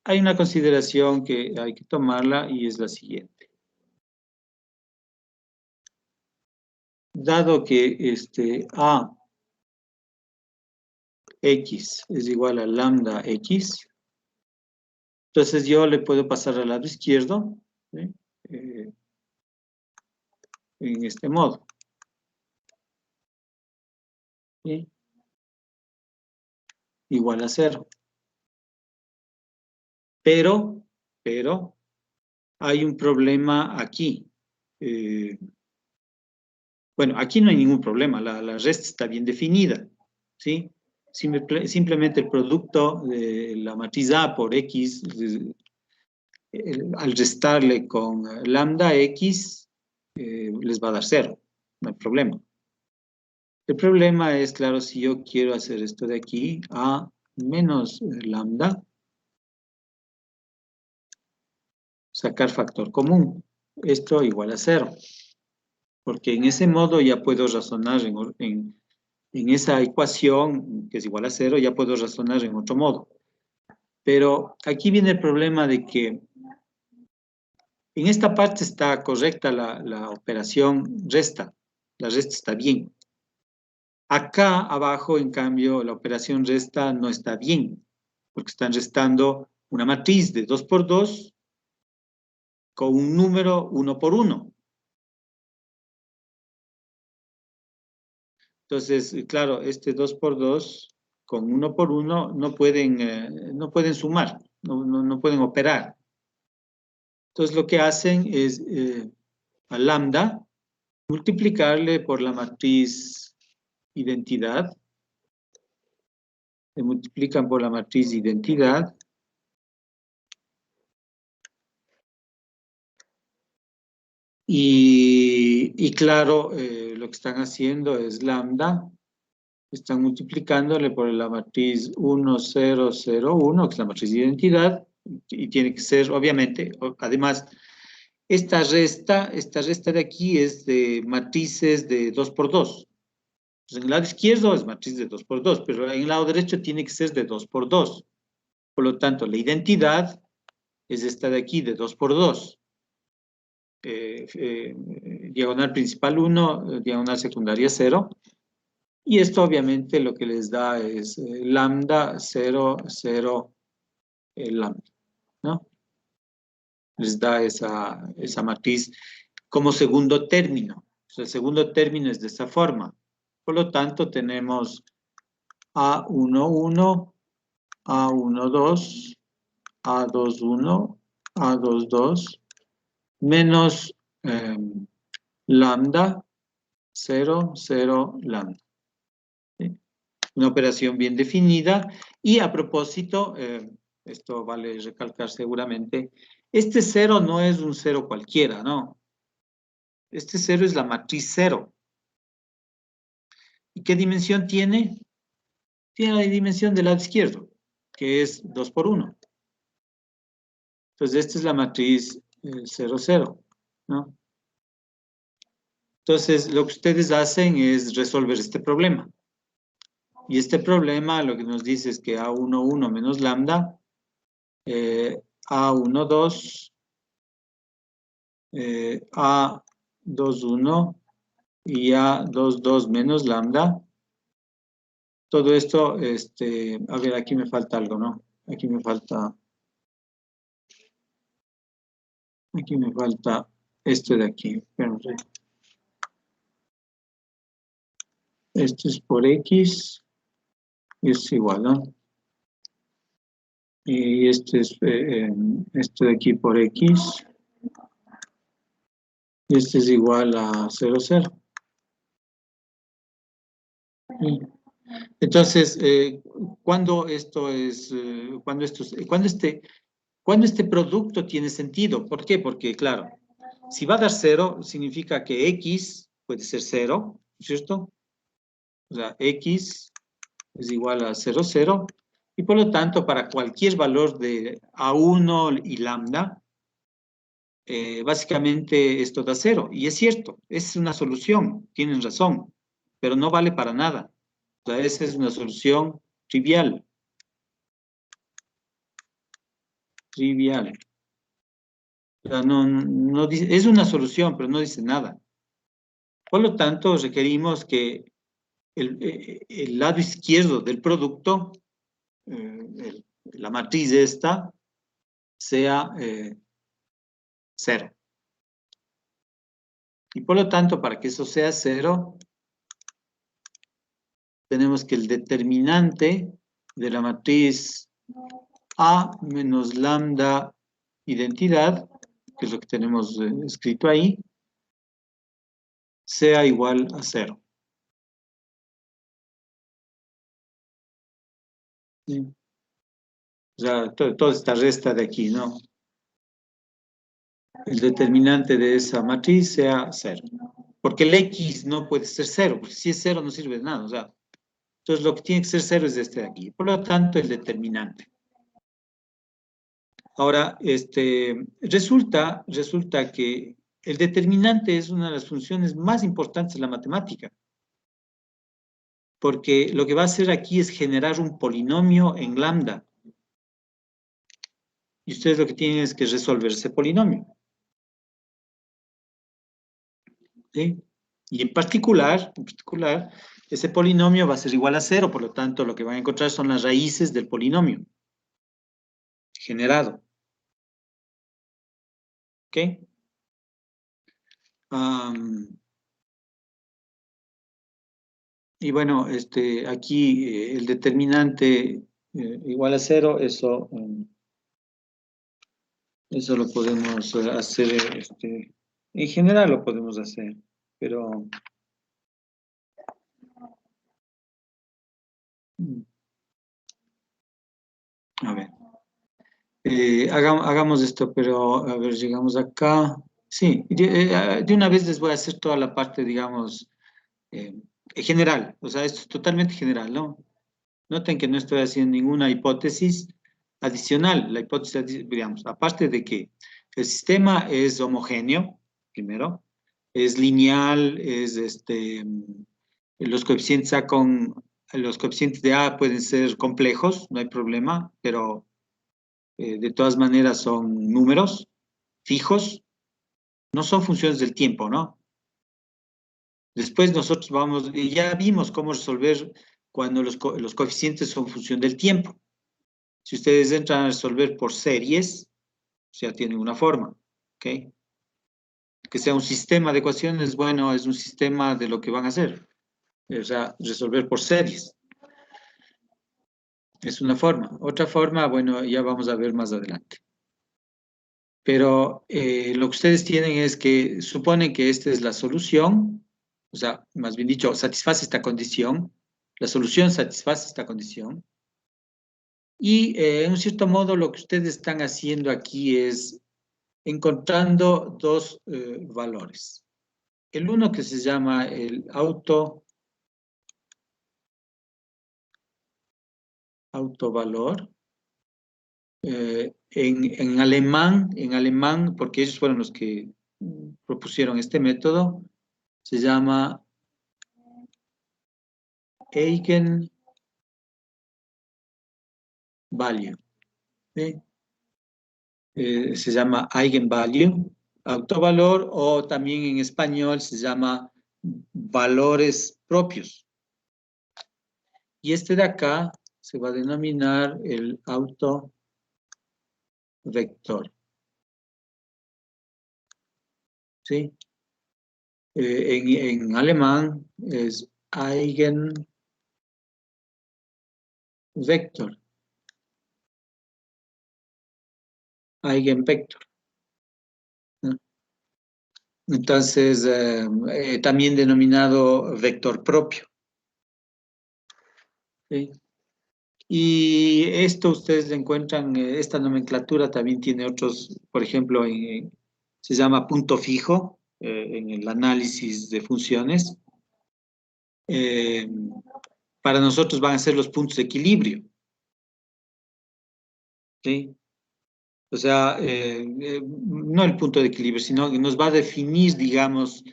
hay una consideración que hay que tomarla y es la siguiente. Dado que A X es igual a lambda X, entonces yo le puedo pasar al lado izquierdo, ¿sí? En este modo. ¿Sí? Igual a 0. Pero, hay un problema aquí. Bueno, aquí no hay ningún problema, la resta está bien definida, ¿sí? Simplemente el producto de la matriz A por X, al restarle con lambda X, les va a dar 0, no hay problema. El problema es, claro, si yo quiero hacer esto de aquí, A menos lambda, sacar factor común, esto igual a 0. Porque en ese modo ya puedo razonar en esa ecuación, que es igual a 0, ya puedo razonar en otro modo. Pero aquí viene el problema de que en esta parte está correcta la operación resta. La resta está bien. Acá abajo, en cambio, la operación resta no está bien, porque están restando una matriz de 2 por 2 con un número 1 por 1. Entonces, claro, 2 por 2 con 1 por 1 no pueden sumar, no pueden operar. Entonces, lo que hacen es a lambda multiplicarle por la matriz identidad. Se multiplican por la matriz identidad. Y claro, lo que están haciendo es lambda. Están multiplicándole por la matriz 1, 0, 0, 1, que es la matriz de identidad, y tiene que ser, obviamente, además, esta resta de aquí es de matrices de 2 por 2. Pues en el lado izquierdo es matriz de 2 por 2, pero en el lado derecho tiene que ser de 2 por 2. Por lo tanto, la identidad es esta de aquí, de 2 por 2. Diagonal principal 1, diagonal secundaria 0. Y esto obviamente lo que les da es lambda 0, 0, lambda, ¿no? Les da esa matriz como segundo término. O sea, el segundo término es de esta forma. Por lo tanto, tenemos A11, A12, A21, A22, menos lambda 0, 0, lambda. ¿Sí? Una operación bien definida. Y a propósito, esto vale recalcar seguramente, este 0 no es un 0 cualquiera, ¿no? Este 0 es la matriz 0. ¿Y qué dimensión tiene? Tiene la dimensión del lado izquierdo, que es 2 por 1. Entonces, esta es la matriz 0, 0, ¿no? Entonces, lo que ustedes hacen es resolver este problema. Y este problema lo que nos dice es que A11 menos lambda, A12, A21 y A22 menos lambda. Todo esto, a ver, aquí me falta algo, ¿no? Aquí me falta esto de aquí. Espérense. Esto es por X, es igual, ¿no? Y esto de aquí por X, y este es igual a 0, 0. Entonces, cuando este producto tiene sentido. ¿Por qué? Porque, claro, si va a dar 0, significa que X puede ser 0, ¿cierto? O sea, X es igual a 0, 0, y por lo tanto, para cualquier valor de A1 y lambda, básicamente esto da 0, y es cierto, es una solución, tienen razón, pero no vale para nada. O sea, esa es una solución trivial. Trivial. O sea, no dice, es una solución, pero no dice nada. Por lo tanto, requerimos que el lado izquierdo del producto, la matriz esta, sea 0. Y por lo tanto, para que eso sea 0, tenemos que el determinante de la matriz A menos lambda identidad, que es lo que tenemos escrito ahí, sea igual a 0. ¿Sí? O sea, toda esta resta de aquí, ¿no? El determinante de esa matriz sea 0. Porque el X no puede ser 0, porque si es 0 no sirve de nada. O sea, entonces lo que tiene que ser 0 es este de aquí. Por lo tanto, el determinante. Ahora, resulta que el determinante es una de las funciones más importantes de la matemática. Porque lo que va a hacer aquí es generar un polinomio en lambda. Y ustedes lo que tienen es que resolver ese polinomio. ¿Sí? Y en particular, ese polinomio va a ser igual a 0, por lo tanto, lo que van a encontrar son las raíces del polinomio generado. ¿Ok? Y bueno, aquí el determinante igual a 0, eso lo podemos hacer, en general lo podemos hacer, pero... A ver, hagamos esto, pero a ver, llegamos acá. Sí, de una vez les voy a hacer toda la parte, digamos, general, o sea, esto es totalmente general, ¿no? Noten que no estoy haciendo ninguna hipótesis adicional. La hipótesis, digamos, aparte de que el sistema es homogéneo, primero, es lineal, los coeficientes los coeficientes de A pueden ser complejos, no hay problema, pero de todas maneras son números fijos, no son funciones del tiempo, ¿no? Después nosotros ya vimos cómo resolver cuando los coeficientes son función del tiempo. Si ustedes entran a resolver por series, ya tienen una forma, ¿ok? Que sea un sistema de ecuaciones, bueno, es un sistema de lo que van a hacer. O sea, resolver por series. Es una forma. Otra forma, bueno, ya vamos a ver más adelante. Pero lo que ustedes tienen es que suponen que esta es la solución, o sea, más bien dicho, satisface esta condición, la solución satisface esta condición, y en un cierto modo lo que ustedes están haciendo aquí es encontrando dos valores. El uno que se llama el autovalor, en alemán, porque ellos fueron los que propusieron este método, se llama eigenvalue, ¿sí? Se llama eigenvalue, autovalor, o también en español se llama valores propios. Y este de acá se va a denominar el autovector. ¿Sí? En alemán es Eigenvector. Eigenvector. ¿No? Entonces, también denominado vector propio. ¿sí? Y esto ustedes encuentran, esta nomenclatura también tiene otros, por ejemplo, se llama punto fijo en el análisis de funciones. Para nosotros van a ser los puntos de equilibrio, ¿sí? O sea, no el punto de equilibrio, sino que nos va a definir, digamos,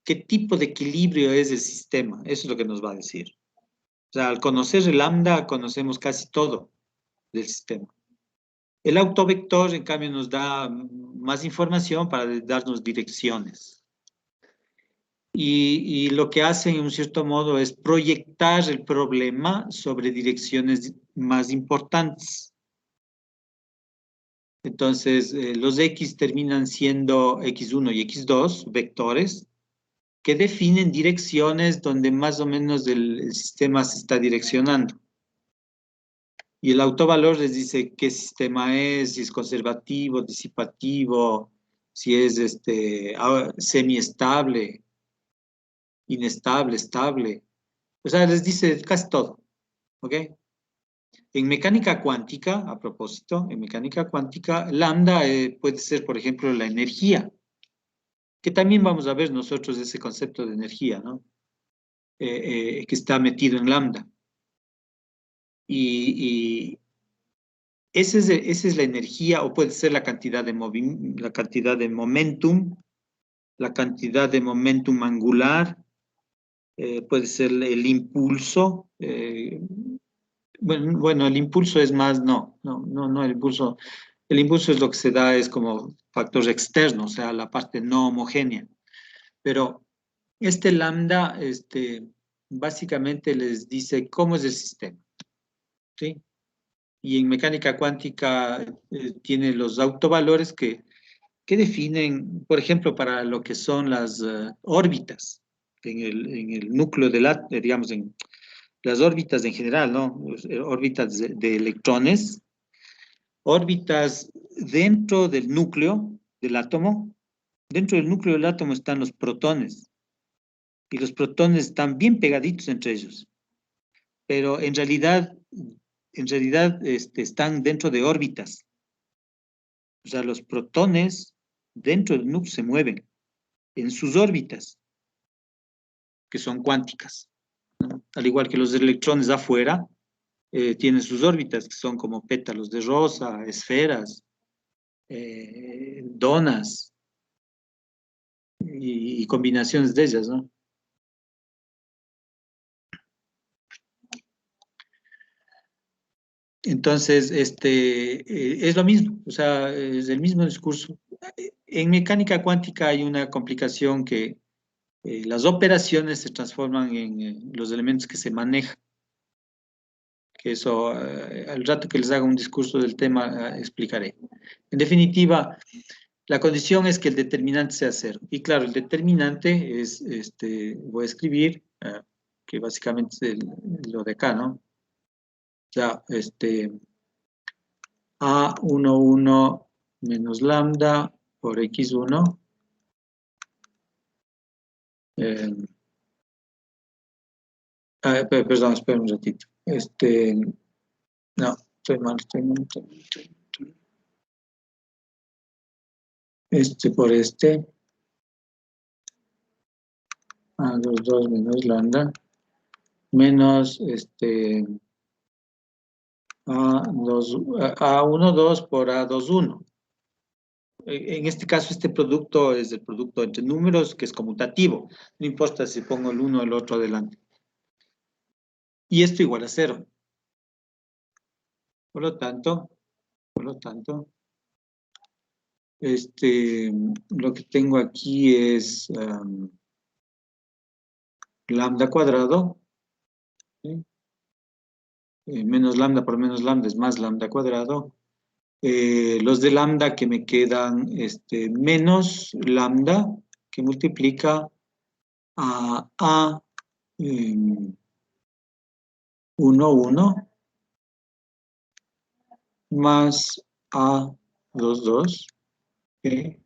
qué tipo de equilibrio es el sistema. Eso es lo que nos va a decir. O sea, al conocer el lambda, conocemos casi todo del sistema. El autovector, en cambio, nos da más información para darnos direcciones. Y lo que hace, en un cierto modo, es proyectar el problema sobre direcciones más importantes. Entonces, los X terminan siendo X1 y X2, vectores, que definen direcciones donde más o menos el sistema se está direccionando. Y el autovalor les dice qué sistema es, si es conservativo, disipativo, si es semiestable, inestable, estable. O sea, les dice casi todo, ¿ok? En mecánica cuántica, a propósito, en mecánica cuántica, lambda puede ser, por ejemplo, la energía, que también vamos a ver nosotros ese concepto de energía, ¿no? Que está metido en lambda. Y esa es la energía, o puede ser la cantidad de momentum, la cantidad de momentum angular, puede ser el impulso. Bueno, el impulso es más, no, el impulso es lo que se da, es como factor externo, o sea, la parte no homogénea. Pero este lambda, básicamente les dice cómo es el sistema, ¿sí? Y en mecánica cuántica tiene los autovalores que definen, por ejemplo, para lo que son las órbitas en el núcleo digamos, en las órbitas en general, ¿no? Órbitas de electrones, órbitas dentro del núcleo del átomo. Dentro del núcleo del átomo están los protones, y los protones están bien pegaditos entre ellos, pero en realidad están dentro de órbitas. O sea, los protones dentro del núcleo se mueven en sus órbitas, que son cuánticas, ¿no? Al igual que los electrones afuera, tienen sus órbitas, que son como pétalos de rosa, esferas, donas, y combinaciones de ellas, ¿no? Entonces, es lo mismo, o sea, es el mismo discurso. En mecánica cuántica hay una complicación que las operaciones se transforman en los elementos que se manejan. Que eso, al rato que les haga un discurso del tema, explicaré. En definitiva, la condición es que el determinante sea cero. Y claro, el determinante es, voy a escribir, que básicamente es lo de acá, ¿no? Ya, A11 menos lambda por X1. Perdón, espera un ratito. No, estoy mal. Por A22 menos lambda, menos A12 por A21. En este caso, este producto es el producto entre números, que es conmutativo. No importa si pongo el uno o el otro adelante. Y esto igual a 0. Por lo tanto, lo que tengo aquí es lambda cuadrado, ¿sí? Menos lambda por menos lambda es más lambda cuadrado. Los de lambda que me quedan, menos lambda, que multiplica a 1 más A22, ¿okay?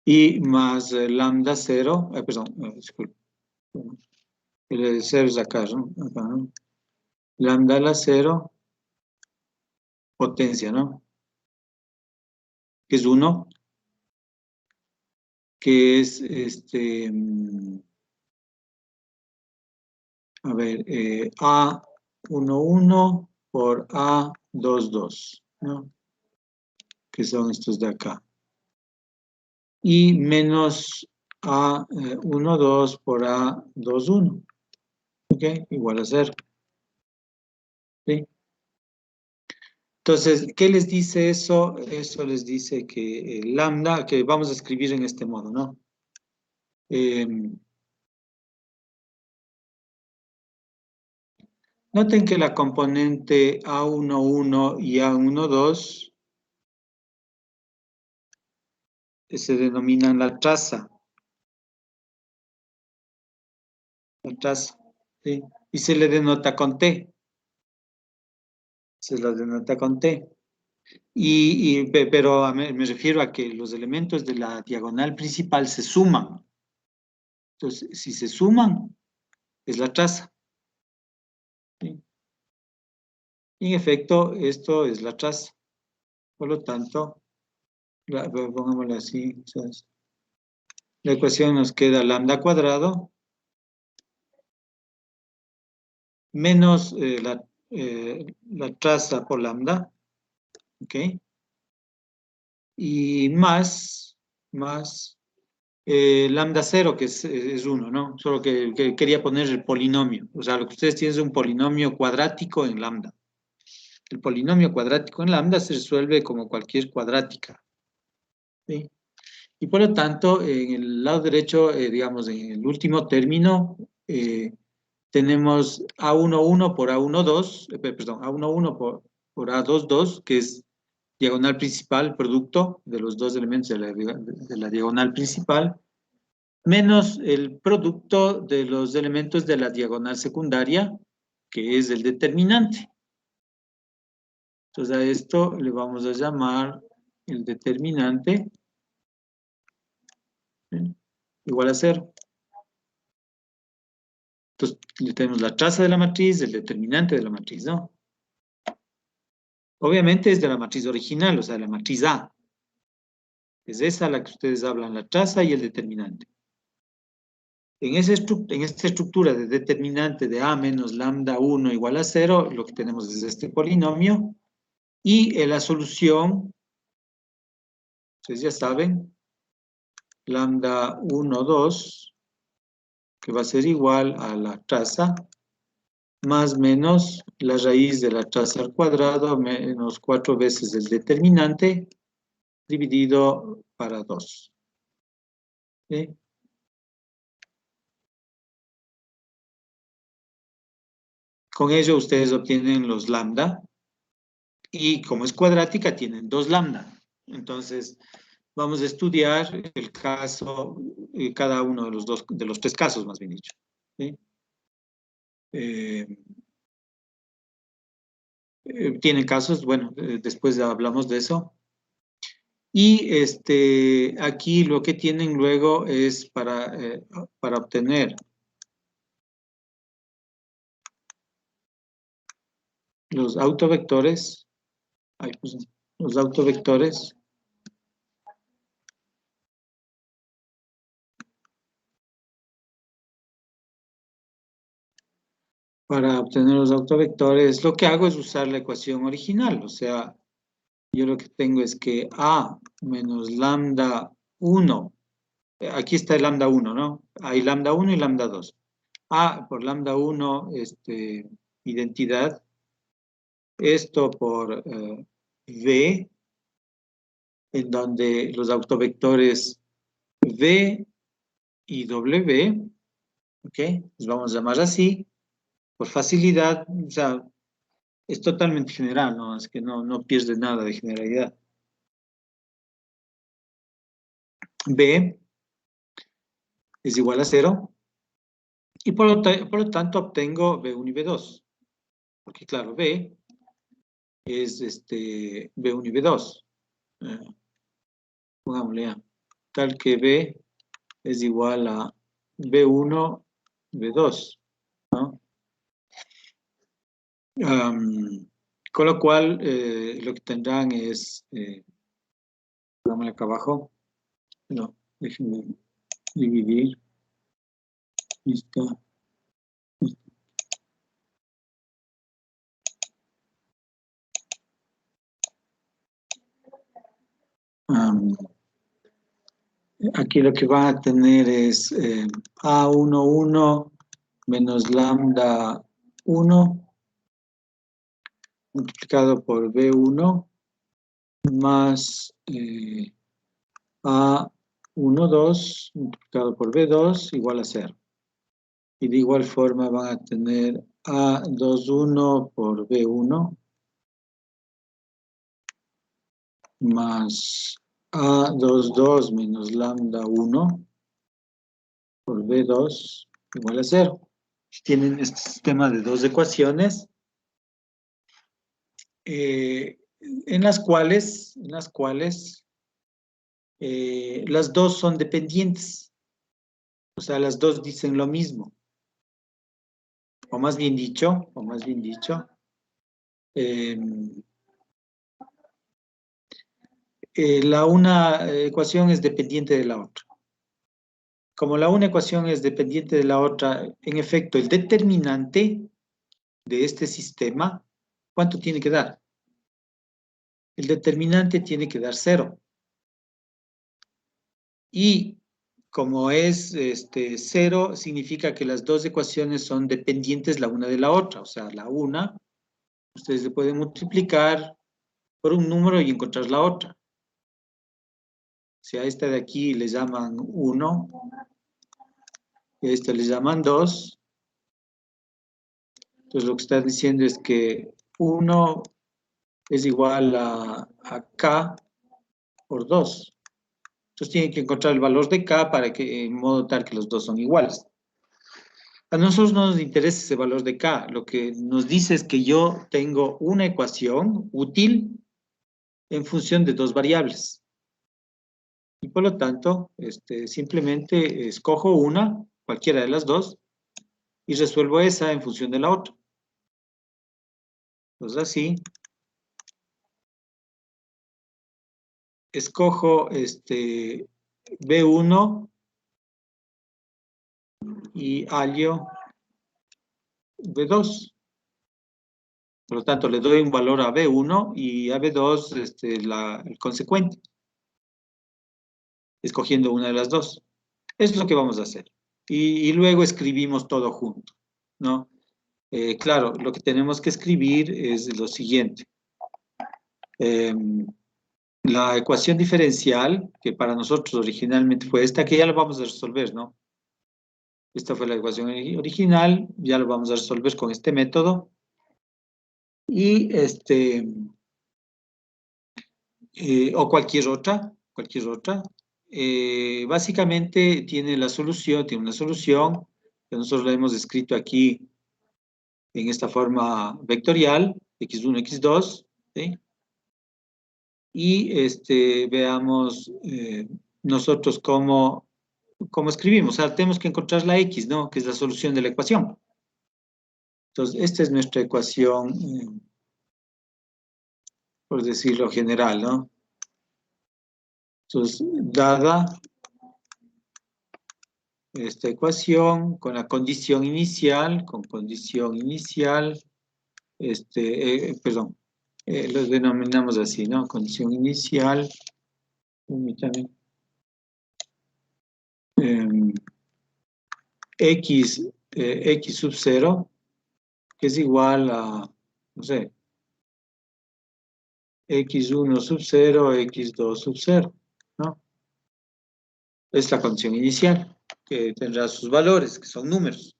Y más lambda 0, perdón, disculpe, el 0 es acá, ¿no? Acá, ¿no? lambda a la 0, potencia, ¿no? Que es 1, que es a ver, A11 por A22, ¿no? Que son estos de acá. Y menos A12 por A21, ¿ok? Igual a 0. ¿Sí? Entonces, ¿qué les dice eso? Eso les dice que lambda, que vamos a escribir en este modo, ¿no? Noten que la componente A11 y A12 se denominan la traza. La traza, ¿sí? Y se le denota con T. Se la denota con T. Pero me refiero a que los elementos de la diagonal principal se suman. Entonces, si se suman, es la traza. ¿Sí? En efecto, esto es la traza. Por lo tanto, pongámoslo así. La ecuación nos queda lambda cuadrado menos la traza por lambda, ¿ok? Y más lambda 0, que es 1, ¿no? Solo que quería poner el polinomio. O sea, lo que ustedes tienen es un polinomio cuadrático en lambda. El polinomio cuadrático en lambda se resuelve como cualquier cuadrática, ¿sí? Y por lo tanto, en el lado derecho, digamos, en el último término, tenemos A11 por A12, perdón, A11 por A22, que es diagonal principal, producto de los dos elementos de la diagonal principal, menos el producto de los elementos de la diagonal secundaria, que es el determinante. Entonces a esto le vamos a llamar el determinante, ¿sí? Igual a 0. Entonces tenemos la traza de la matriz, el determinante de la matriz, ¿no? Obviamente es de la matriz original, o sea, de la matriz A. Es esa la que ustedes hablan, la traza y el determinante. En esta estructura de determinante de A menos lambda 1 igual a 0, lo que tenemos es este polinomio. Y en la solución, ustedes ya saben, lambda 1, 2, que va a ser igual a la traza, más menos la raíz de la traza al cuadrado, menos 4 veces el determinante, dividido para 2. ¿Sí? Con ello ustedes obtienen los lambda, y como es cuadrática, tienen 2 lambda. Entonces, vamos a estudiar el caso, cada uno de los 3 casos, más bien dicho. ¿Sí? Tienen casos, bueno, después hablamos de eso. Y aquí lo que tienen luego es para obtener los autovectores, los autovectores, para obtener los autovectores, lo que hago es usar la ecuación original, o sea, yo lo que tengo es que A menos lambda 1, aquí está el lambda 1, ¿no? Hay lambda 1 y lambda 2. A por lambda 1, identidad, esto por V, en donde los autovectores V y W, ¿ok? Los vamos a llamar así, por facilidad, o sea, es totalmente general, ¿no? Es que no pierde nada de generalidad. B es igual a 0, y por lo tanto obtengo B1 y B2, porque claro, B es B1 y B2. Pongámosle ya, tal que B es igual a B1, B2, ¿no? Con lo cual, lo que tendrán es, vamos acá abajo, no, déjenme dividir, listo. Aquí lo que van a tener es A11 menos lambda 1 multiplicado por B1 más A12 multiplicado por B2 igual a 0. Y de igual forma van a tener A21 por B1 más A22 menos lambda 1 por B2 igual a 0. Tienen este sistema de dos ecuaciones en las cuales las dos son dependientes. O sea, las dos dicen lo mismo. O más bien dicho, la una ecuación es dependiente de la otra. Como la una ecuación es dependiente de la otra, en efecto, el determinante de este sistema, ¿cuánto tiene que dar? El determinante tiene que dar 0. Y como es 0, significa que las dos ecuaciones son dependientes la una de la otra. O sea, la una, ustedes le pueden multiplicar por un número y encontrar la otra. Si a esta de aquí le llaman 1, y a esta le llaman 2, entonces lo que está diciendo es que 1 es igual a K por 2. Entonces tienen que encontrar el valor de K para que, en modo tal que los dos son iguales. A nosotros no nos interesa ese valor de K. Lo que nos dice es que yo tengo una ecuación útil en función de dos variables. Y por lo tanto, simplemente escojo una, cualquiera de las dos, y resuelvo esa en función de la otra. Entonces así, escojo B1 y hallo B2. Por lo tanto, le doy un valor a B1 y a B2 el consecuente, escogiendo una de las dos. Eso es lo que vamos a hacer. Y luego escribimos todo junto, ¿no? Claro, lo que tenemos que escribir es lo siguiente. La ecuación diferencial, que para nosotros originalmente fue esta, que ya la vamos a resolver, ¿no? Esta fue la ecuación original, ya lo vamos a resolver con este método. Y o cualquier otra. Básicamente tiene una solución que nosotros la hemos escrito aquí en esta forma vectorial, x1, x2, ¿sí? Y veamos nosotros cómo escribimos. O sea, tenemos que encontrar la x, ¿no? Que es la solución de la ecuación. Entonces, esta es nuestra ecuación, por decirlo general, ¿no? Entonces, dada esta ecuación con la condición inicial, perdón, lo denominamos así, ¿no? Condición inicial, permítame, x sub 0, que es igual a, no sé, x1 sub 0, x2 sub 0, ¿no? Es la condición inicial, que tendrá sus valores, que son números.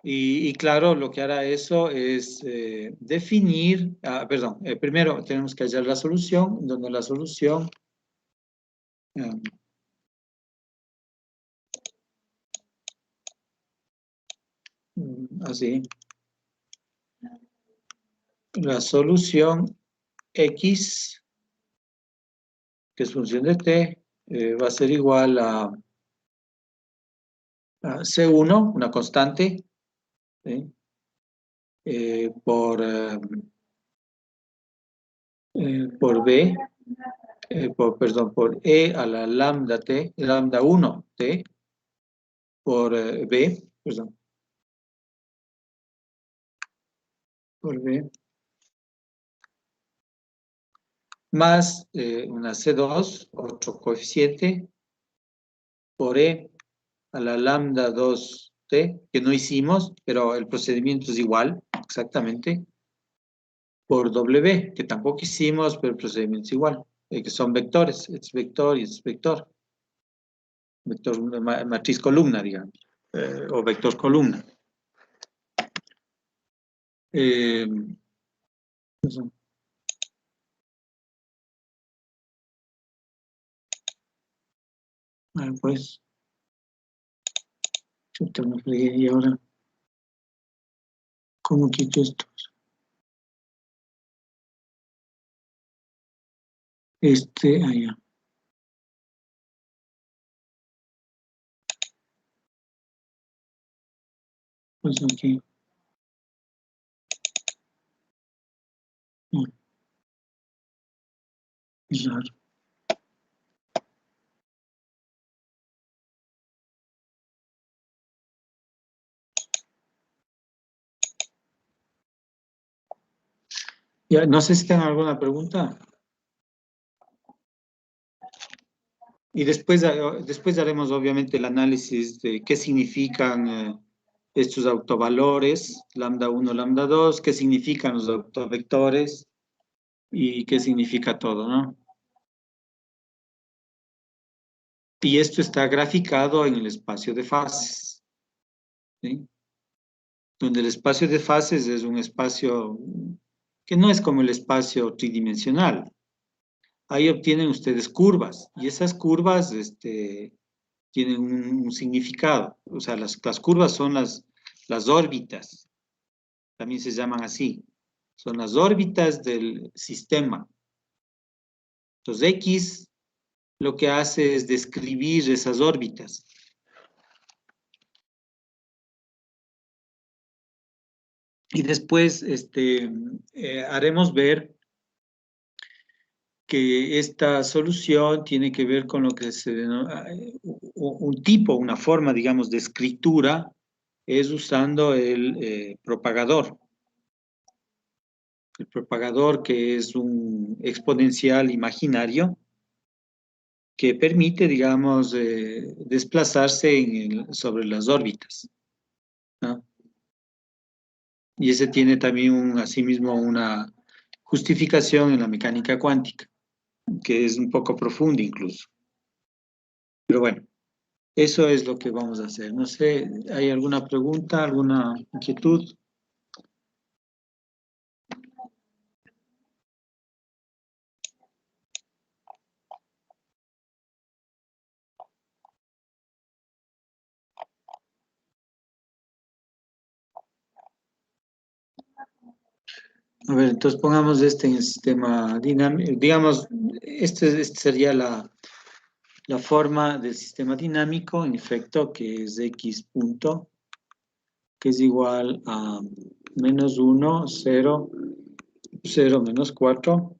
Y claro, lo que hará eso es definir, primero tenemos que hallar la solución, donde la solución así, la solución x, que es función de t, va a ser igual a C1, una constante, ¿sí? Por B, por E a la lambda T, lambda 1 T, por B, perdón, por B, más una C2, otro coeficiente, por E a la lambda 2T, que no hicimos, pero el procedimiento es igual, exactamente, por W, que tampoco hicimos, pero el procedimiento es igual, que son vectores, es vector y es vector. Vector, matriz columna, digamos, o vector columna. Pues, chuta, me fregué, y ahora, ¿cómo quito esto? Allá. Pues aquí. No, es raro. Ya, no sé si tienen alguna pregunta. Y después haremos obviamente el análisis de qué significan estos autovalores, lambda 1, lambda 2, qué significan los autovectores y qué significa todo, ¿no? Y esto está graficado en el espacio de fases, ¿sí? Donde el espacio de fases es un espacio que no es como el espacio tridimensional. Ahí obtienen ustedes curvas, y esas curvas tienen un significado. O sea, las curvas son las órbitas, también se llaman así. Son las órbitas del sistema. Entonces, X lo que hace es describir esas órbitas. Y después haremos ver que esta solución tiene que ver con lo que se denomina un tipo, una forma, digamos, de escritura, es usando el propagador. El propagador, que es un exponencial imaginario que permite, digamos, desplazarse sobre las órbitas, ¿no? Y ese tiene también asimismo una justificación en la mecánica cuántica, que es un poco profunda incluso. Pero bueno, eso es lo que vamos a hacer. No sé, ¿hay alguna pregunta, alguna inquietud? A ver, entonces pongamos en el sistema dinámico. Digamos, esta sería la forma del sistema dinámico, en efecto, que es x punto, que es igual a menos 1, 0, 0, menos 4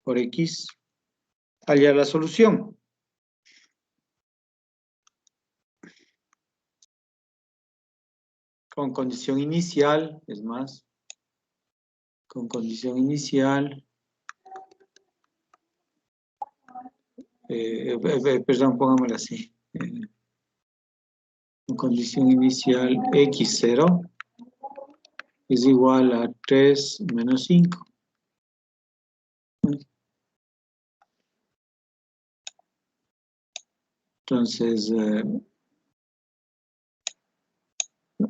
por x. Hallar la solución. Con condición inicial, es más, con condición inicial, perdón, pongámoslo así, con condición inicial x0 es igual a 3 menos 5. Entonces,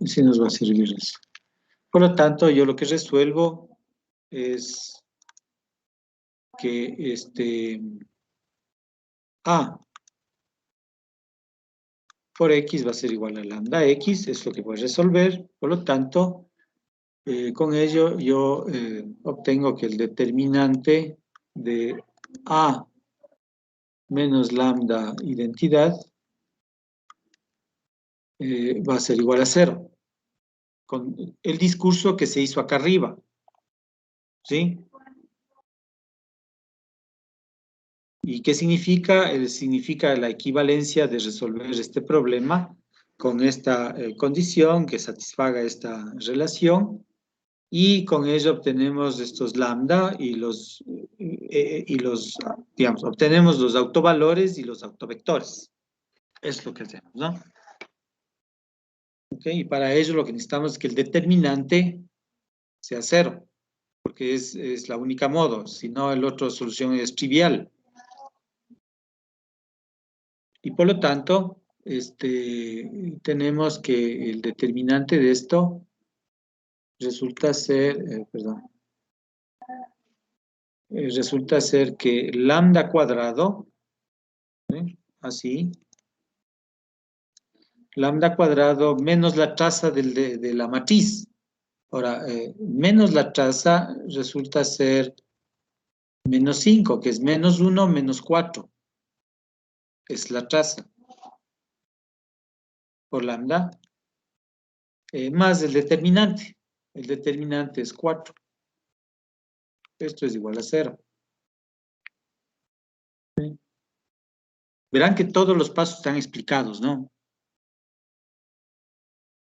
sí nos va a servir eso. Por lo tanto, yo lo que resuelvo es que A por X va a ser igual a lambda X, es lo que voy a resolver. Por lo tanto, con ello yo obtengo que el determinante de A menos lambda identidad va a ser igual a 0. con el discurso que se hizo acá arriba. ¿Sí? ¿Y qué significa? Significa la equivalencia de resolver este problema con esta condición que satisfaga esta relación, y con ello obtenemos estos lambda digamos, obtenemos los autovalores y los autovectores. Es lo que hacemos, ¿no? Ok, y para ello lo que necesitamos es que el determinante sea 0, porque es la única modo, si no, la otra solución es trivial. Y por lo tanto, tenemos que el determinante de esto resulta ser, resulta ser que lambda cuadrado, así, lambda cuadrado menos la traza de la matriz. Ahora, menos la traza resulta ser menos 5, que es menos 1 menos 4. Es la traza. Por lambda. Más el determinante. El determinante es 4. Esto es igual a 0. ¿Sí? Verán que todos los pasos están explicados, ¿no?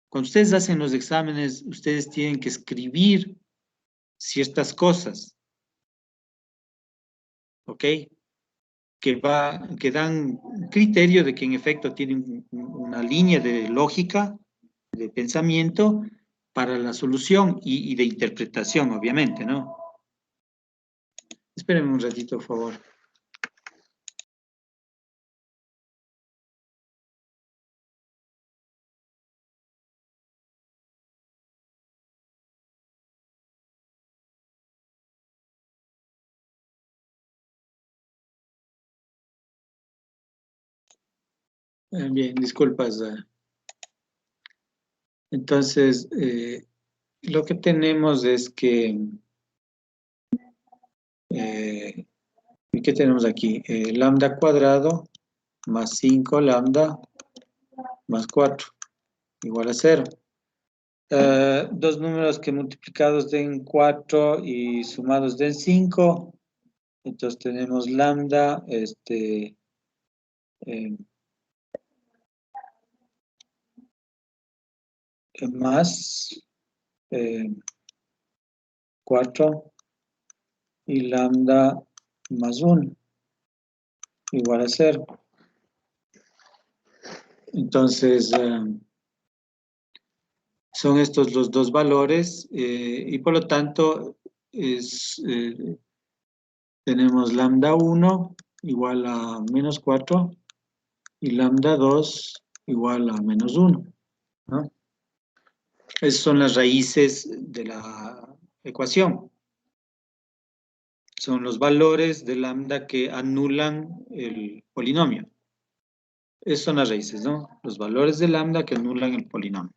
Cuando ustedes hacen los exámenes, ustedes tienen que escribir ciertas cosas. ¿Ok? Que dan criterio de que en efecto tienen una línea de lógica, de pensamiento para la solución y de interpretación, obviamente, ¿no? Espérenme un ratito, por favor. Bien, disculpas. Entonces, lo que tenemos es que, ¿qué tenemos aquí? Lambda cuadrado más 5 lambda más 4 igual a 0. Dos números que multiplicados den 4 y sumados den 5. Entonces tenemos lambda, más 4 y lambda más 1 igual a 0. Entonces, son estos los dos valores y por lo tanto tenemos lambda 1 igual a menos 4 y lambda 2 igual a menos 1, ¿no? Esas son las raíces de la ecuación. Son los valores de lambda que anulan el polinomio. Esas son las raíces, ¿no? Los valores de lambda que anulan el polinomio.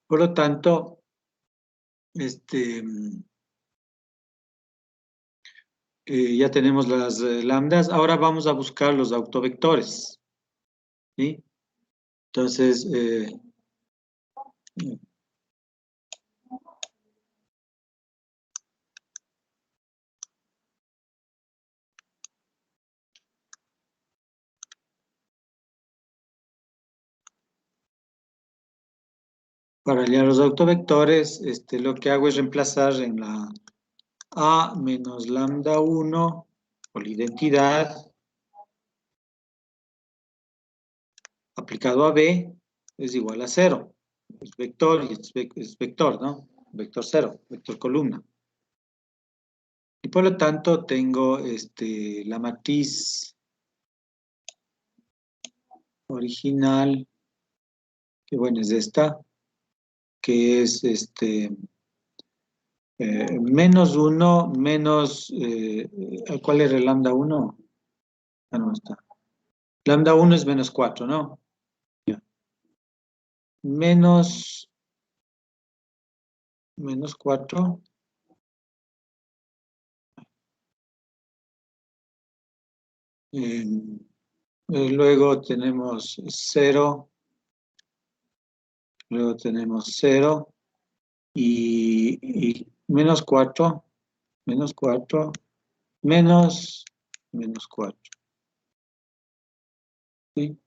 Por lo tanto, ya tenemos las lambdas. Ahora vamos a buscar los autovectores. ¿Sí? Entonces, para hallar los autovectores, lo que hago es reemplazar en la A menos lambda 1 por la identidad aplicado a B es igual a 0. Es vector y es vector, ¿no? Vector 0, vector columna. Y por lo tanto tengo la matriz original, que bueno, es esta, que es menos 1 menos, ¿cuál era el lambda 1? Ah, no está. Lambda 1 es menos 4, ¿no? Ya. Menos 4. Luego tenemos 0. Luego tenemos 0. Y menos 4. Menos 4. Menos 4. ¿Sí?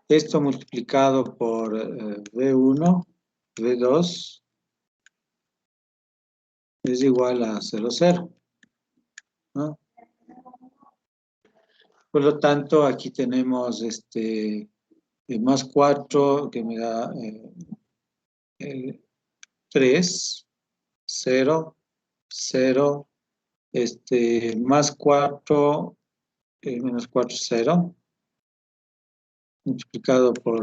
Esto multiplicado por V1, V2, es igual a 0, 0. ¿No? Por lo tanto, aquí tenemos más 4, que me da 3, 0, 0, más 4, menos 4, 0, multiplicado por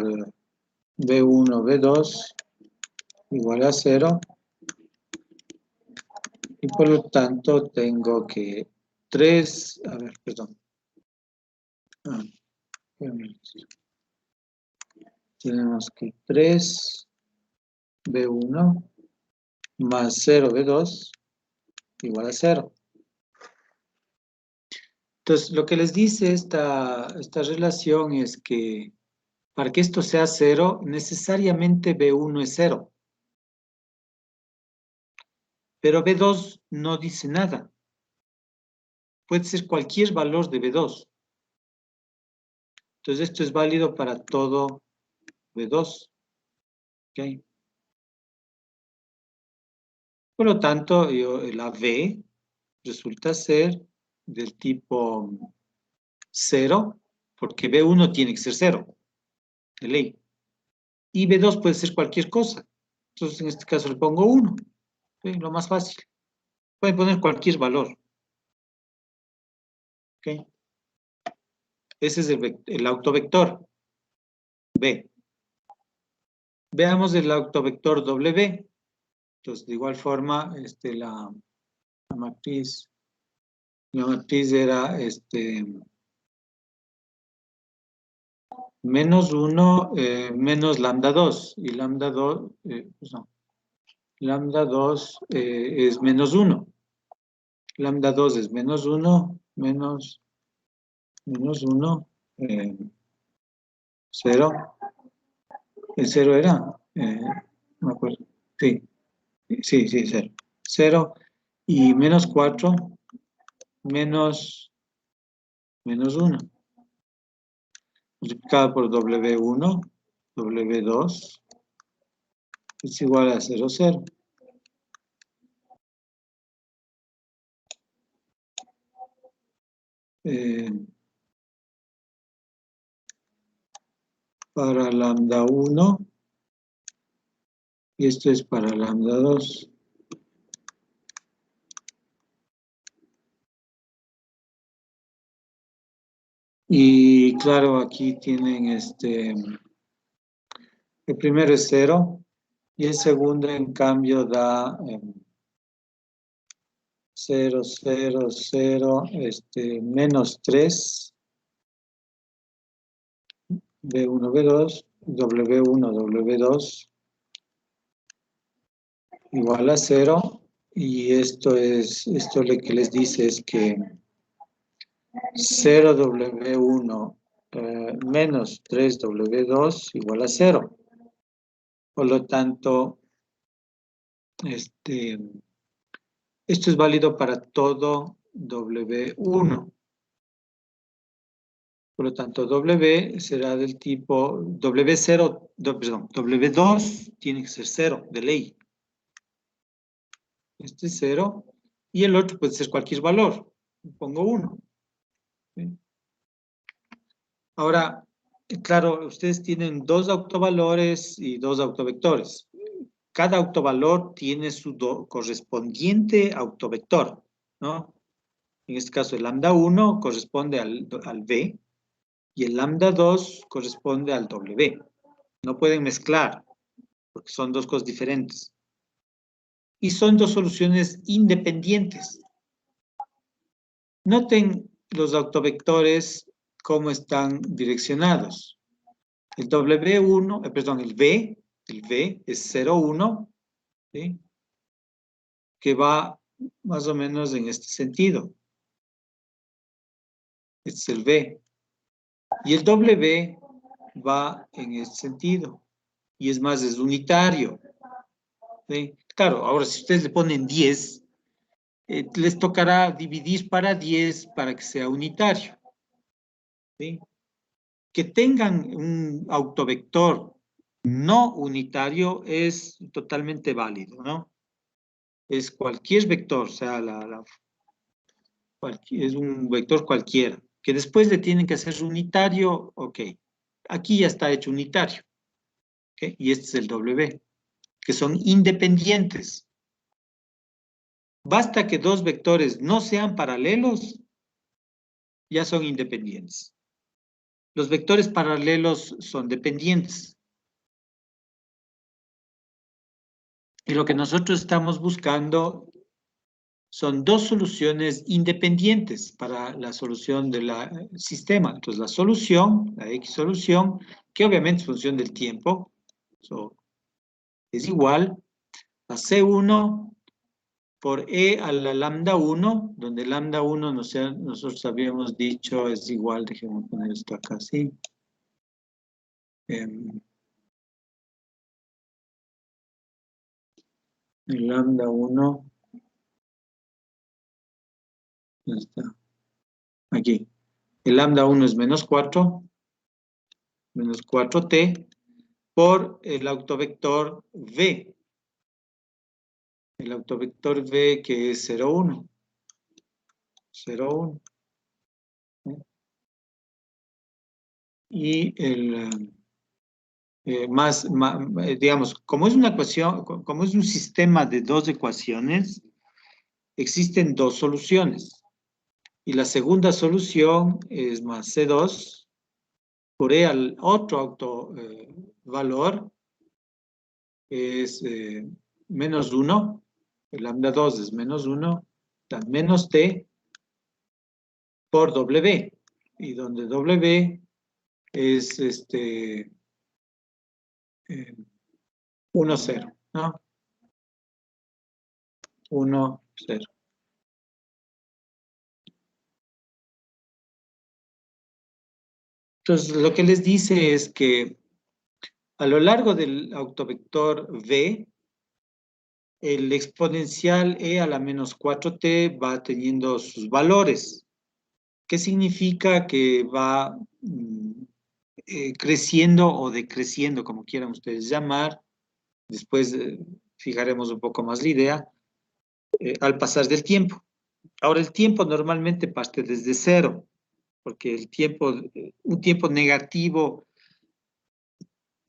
B1, B2, igual a 0. Y por lo tanto tengo que 3, a ver, perdón. Tenemos que 3 B1 más 0 B2 igual a 0. Entonces, lo que les dice esta relación es que para que esto sea 0, necesariamente B1 es 0. Pero B2 no dice nada. Puede ser cualquier valor de B2. Entonces, esto es válido para todo B2. ¿Okay? Por lo tanto, la V resulta ser del tipo 0, porque B1 tiene que ser 0, de ley. Y B2 puede ser cualquier cosa. Entonces, en este caso le pongo 1. ¿Okay? Lo más fácil. Pueden poner cualquier valor. ¿Okay? Ese es el autovector B. Veamos el autovector W. Entonces, de igual forma, la matriz era menos 1 menos lambda 2. Y lambda 2, pues no. Lambda 2 es menos 1. Lambda 2 es menos 1, menos 1, 0. El 0 era, no me acuerdo. Sí, 0. 0 y menos 4, menos 1. Multiplicado por W1, W2, es igual a 0, 0. Para lambda 1, y esto es para lambda 2. Y claro, aquí tienen el primero es 0, y el segundo en cambio da 0, 0, 0, menos 3, B1, B2, W1, W2, igual a 0, y esto lo que les dice es que 0W1 menos 3W2 igual a 0. Por lo tanto, esto es válido para todo W1. Por lo tanto, W será del tipo W0, perdón, W2 tiene que ser 0, de ley. Este es 0, y el otro puede ser cualquier valor. Pongo 1. ¿Sí? Ahora, claro, ustedes tienen 2 autovalores y 2 autovectores. Cada autovalor tiene su correspondiente autovector, ¿no? En este caso, el lambda 1 corresponde al V y el lambda 2 corresponde al W. No pueden mezclar, porque son 2 cosas diferentes. Y son 2 soluciones independientes. Noten los autovectores cómo están direccionados. El W1, el V es 0, 1, ¿sí? Que va más o menos en este sentido. Este es el V. Y el W va en ese sentido. Y es más, es unitario. ¿Sí? Claro, ahora si ustedes le ponen 10, les tocará dividir para 10 para que sea unitario. ¿Sí? Que tengan un autovector no unitario es totalmente válido, ¿no? Es cualquier vector, o sea, es un vector cualquiera, que después le tienen que hacer unitario, ok. Aquí ya está hecho unitario, ¿ok? Y este es el W, que son independientes. Basta que dos vectores no sean paralelos, ya son independientes. Los vectores paralelos son dependientes. Y lo que nosotros estamos buscando son dos soluciones independientes para la solución del sistema. Entonces, la solución, la X solución, que obviamente es función del tiempo, es igual a C1 por E a la lambda 1, donde lambda 1 nosotros habíamos dicho es igual, déjenme poner esto acá así. El lambda 1, ¿dónde está? Aquí. El lambda 1 es menos 4 t, por el autovector V. El autovector V que es 0, 1. 0, 1. Y el digamos, como es una ecuación, como es un sistema de dos ecuaciones, existen dos soluciones. Y la segunda solución es más C2 por E al otro valor, es menos 1, el lambda 2 es menos 1, menos T por W, y donde W es 1, 0, ¿no? 1, 0. Entonces, lo que les dice es que a lo largo del autovector V, el exponencial e a la menos 4t va teniendo sus valores. ¿Qué significa? Que va creciendo o decreciendo, como quieran ustedes llamar. Después fijaremos un poco más la idea, al pasar del tiempo. Ahora, el tiempo normalmente parte desde cero, porque el tiempo, un tiempo negativo,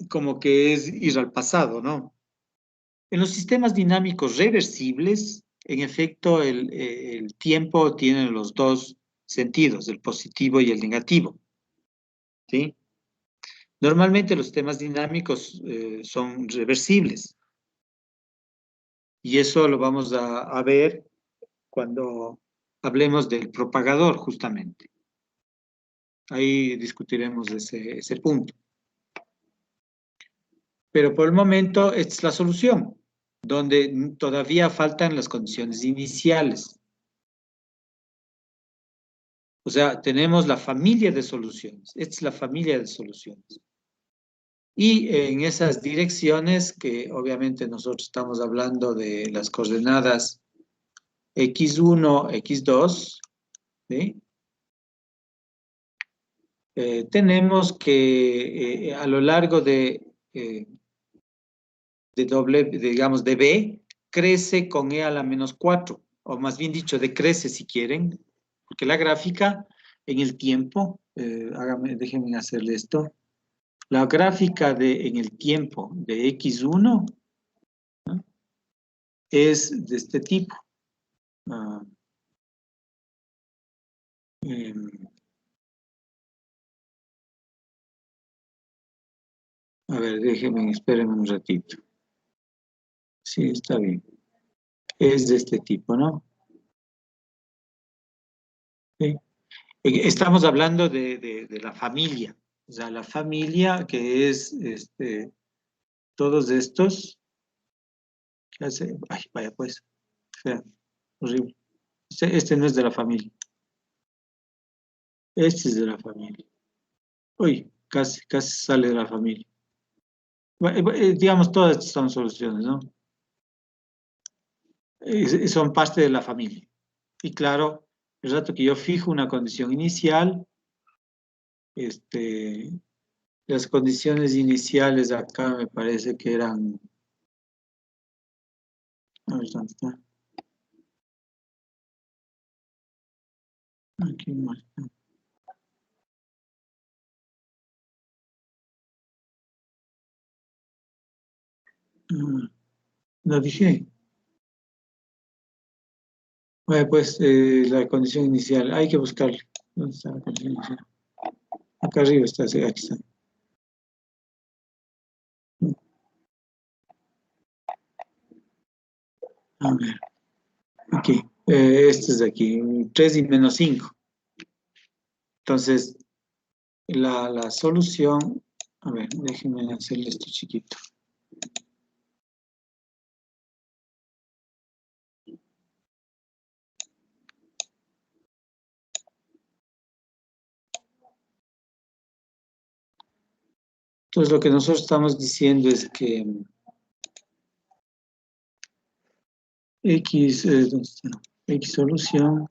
como que es ir al pasado, ¿no? En los sistemas dinámicos reversibles, en efecto, el tiempo tiene los dos sentidos, el positivo y el negativo, ¿sí? Normalmente los sistemas dinámicos son reversibles. Y eso lo vamos a ver cuando hablemos del propagador, justamente. Ahí discutiremos ese punto. Pero por el momento, esta es la solución, donde todavía faltan las condiciones iniciales. O sea, tenemos la familia de soluciones. Esta es la familia de soluciones. Y en esas direcciones, que obviamente nosotros estamos hablando de las coordenadas x1, x2, ¿sí? Tenemos que a lo largo de digamos, de B, crece con E a la menos 4, o más bien dicho, decrece si quieren, porque la gráfica en el tiempo, déjenme hacerle esto, la gráfica en el tiempo de x1, ¿no?, es de este tipo. A ver, déjenme, espérenme un ratito. Sí, está bien. Es de este tipo, ¿no? Sí. Estamos hablando de la familia. O sea, la familia que es todos estos. ¿Qué hace? Ay, vaya pues. Fea, horrible. Este no es de la familia. Este es de la familia. Uy, casi sale de la familia. Digamos, todas estas son soluciones, ¿no? Son parte de la familia. Y claro, el rato que yo fijo una condición inicial, las condiciones iniciales acá me parece que eran... A ver, ¿dónde está? Aquí más. Lo dije. Bueno, pues la condición inicial, hay que buscarla. ¿Dónde está la condición inicial? Acá arriba está, sí, aquí está. A ver, aquí, este es de aquí, 3 y menos 5. Entonces, la solución, a ver, déjenme hacerle esto chiquito. Entonces, lo que nosotros estamos diciendo es que X, ¿dónde está? X solución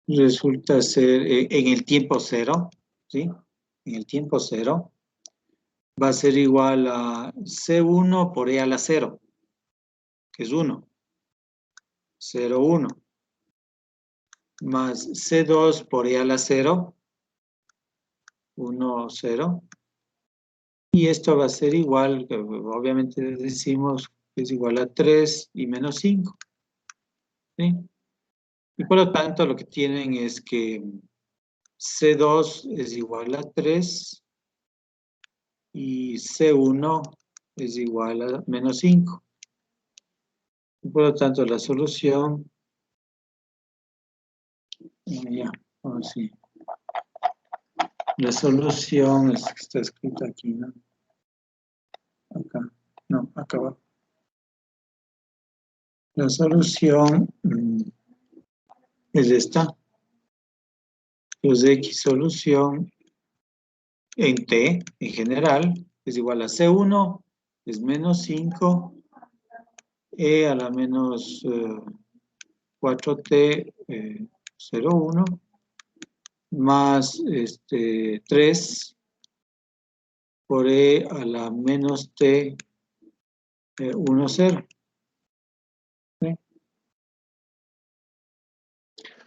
resulta ser en el tiempo cero, ¿sí? En el tiempo cero va a ser igual a C1 por E a la 0, que es 1. 0, 1. Más C2 por E a la 0, 1, 0. Y esto va a ser igual, obviamente decimos que es igual a 3 y menos 5. ¿Sí? Y por lo tanto lo que tienen es que C2 es igual a 3 y C1 es igual a menos 5. Y por lo tanto la solución, ya, ahora sí. La solución es que está escrita aquí, ¿no? Acá, no, acá abajo. La solución es esta. Pues X solución en T, en general, es igual a C1, es menos 5, E a la menos 4T 0,1, más 3 por E a la menos T 1, 0. ¿Sí?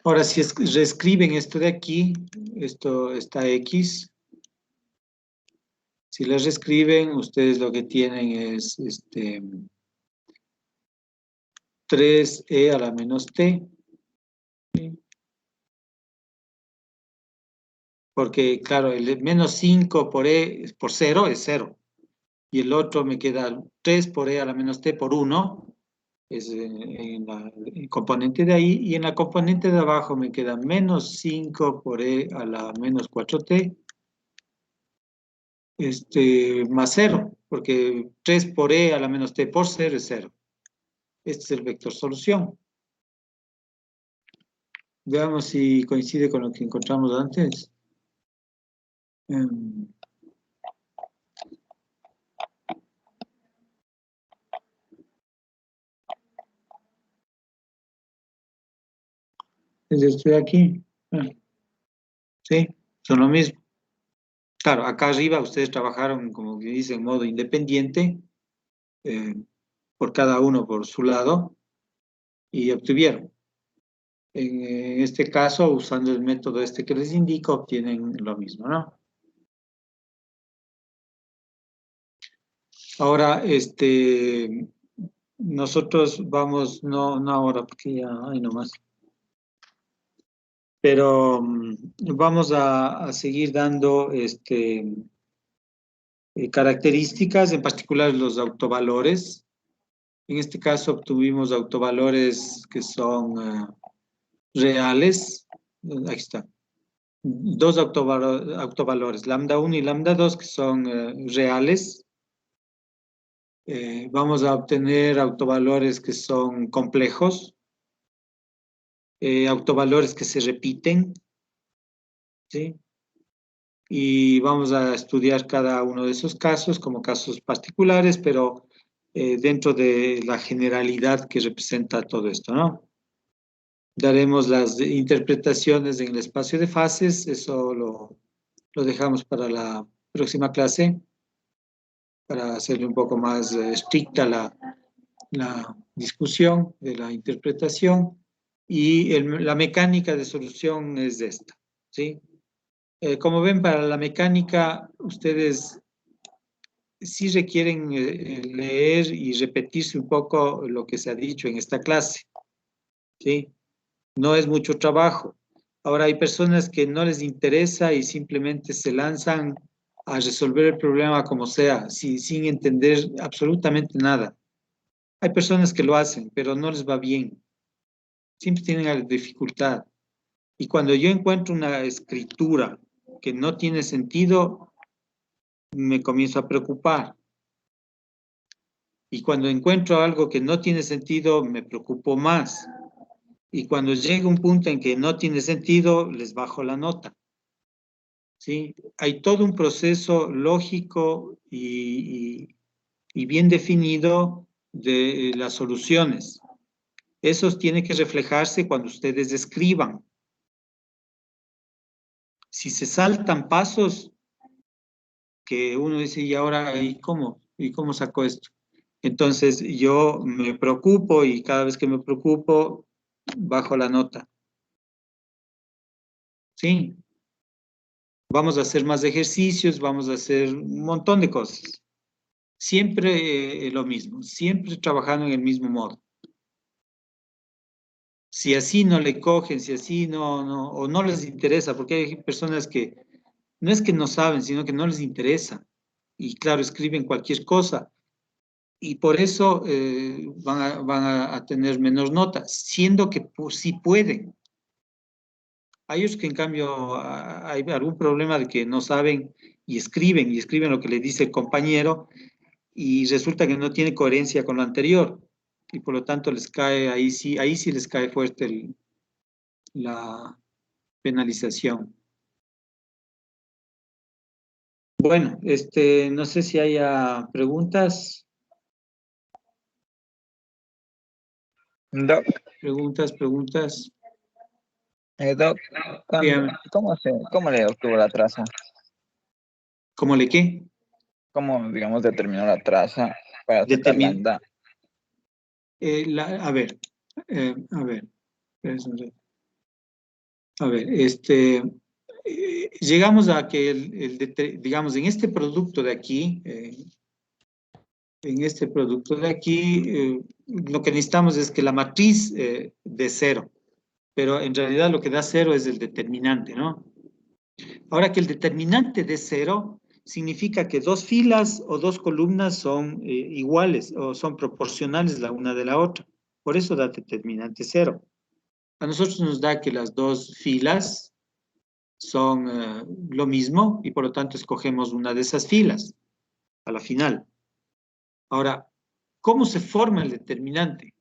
Ahora, si reescriben esto de aquí, esto está X. Si lo reescriben, ustedes lo que tienen es 3E a la menos T. ¿Sí? Porque, claro, el menos 5 por E por 0 es 0. Y el otro me queda 3 por E a la menos T por 1. Es en el componente de ahí. Y en la componente de abajo me queda menos 5 por E a la menos 4T. Más 0. Porque 3 por E a la menos T por 0 es 0. Este es el vector solución. Veamos si coincide con lo que encontramos antes. Estoy aquí. Sí, son lo mismo. Claro, acá arriba ustedes trabajaron, como que dice, en modo independiente, por cada uno por su lado, y obtuvieron. En este caso, usando el método que les indico, obtienen lo mismo, ¿no? Ahora, nosotros vamos, no ahora, porque ya hay nomás. Pero vamos a seguir dando características, en particular los autovalores. En este caso obtuvimos autovalores que son reales. Aquí está. Dos autovalores, lambda 1 y lambda 2, que son reales. Vamos a obtener autovalores que son complejos, autovalores que se repiten, ¿sí? Y vamos a estudiar cada uno de esos casos como casos particulares, pero dentro de la generalidad que representa todo esto, ¿no? Daremos las interpretaciones en el espacio de fases, eso lo dejamos para la próxima clase, para hacerle un poco más estricta la discusión de la interpretación, y la mecánica de solución es esta, ¿sí? Como ven, para la mecánica, ustedes sí requieren leer y repetirse un poco lo que se ha dicho en esta clase, ¿sí? No es mucho trabajo. Ahora, hay personas que no les interesa y simplemente se lanzan a resolver el problema como sea, sin entender absolutamente nada. Hay personas que lo hacen, pero no les va bien. Siempre tienen dificultad. Y cuando yo encuentro una escritura que no tiene sentido, me comienzo a preocupar. Y cuando encuentro algo que no tiene sentido, me preocupo más. Y cuando llega un punto en que no tiene sentido, les bajo la nota. ¿Sí? Hay todo un proceso lógico y bien definido de las soluciones. Eso tiene que reflejarse cuando ustedes escriban. Si se saltan pasos, que uno dice, ¿y ahora y cómo? ¿Y cómo saco esto? Entonces yo me preocupo y cada vez que me preocupo, bajo la nota. ¿Sí? Vamos a hacer más ejercicios, vamos a hacer un montón de cosas. Siempre lo mismo, siempre trabajando en el mismo modo. Si así no le cogen, si así o no les interesa, porque hay personas que no es que no saben, sino que no les interesa. Y claro, escriben cualquier cosa. Y por eso van a tener menos notas, siendo que sí pueden. Hay otros que en cambio hay algún problema de que no saben y escriben lo que le dice el compañero y resulta que no tiene coherencia con lo anterior. Y por lo tanto les cae, ahí sí les cae fuerte la penalización. Bueno, no sé si haya preguntas. Doc, Preguntas. Doc, Dígame. ¿cómo le obtuvo la traza? ¿Cómo le qué? ¿Cómo, digamos, determinó la traza para sacar lambda? A ver, a ver, llegamos a que digamos, en este producto de aquí, lo que necesitamos es que la matriz dé cero, pero en realidad lo que da cero es el determinante, ¿no? Ahora, que el determinante dé cero significa que dos filas o dos columnas son iguales o son proporcionales la una de la otra. Por eso da determinante cero. A nosotros nos da que las dos filas son lo mismo y por lo tanto escogemos una de esas filas a la final. Ahora, ¿cómo se forma el determinante?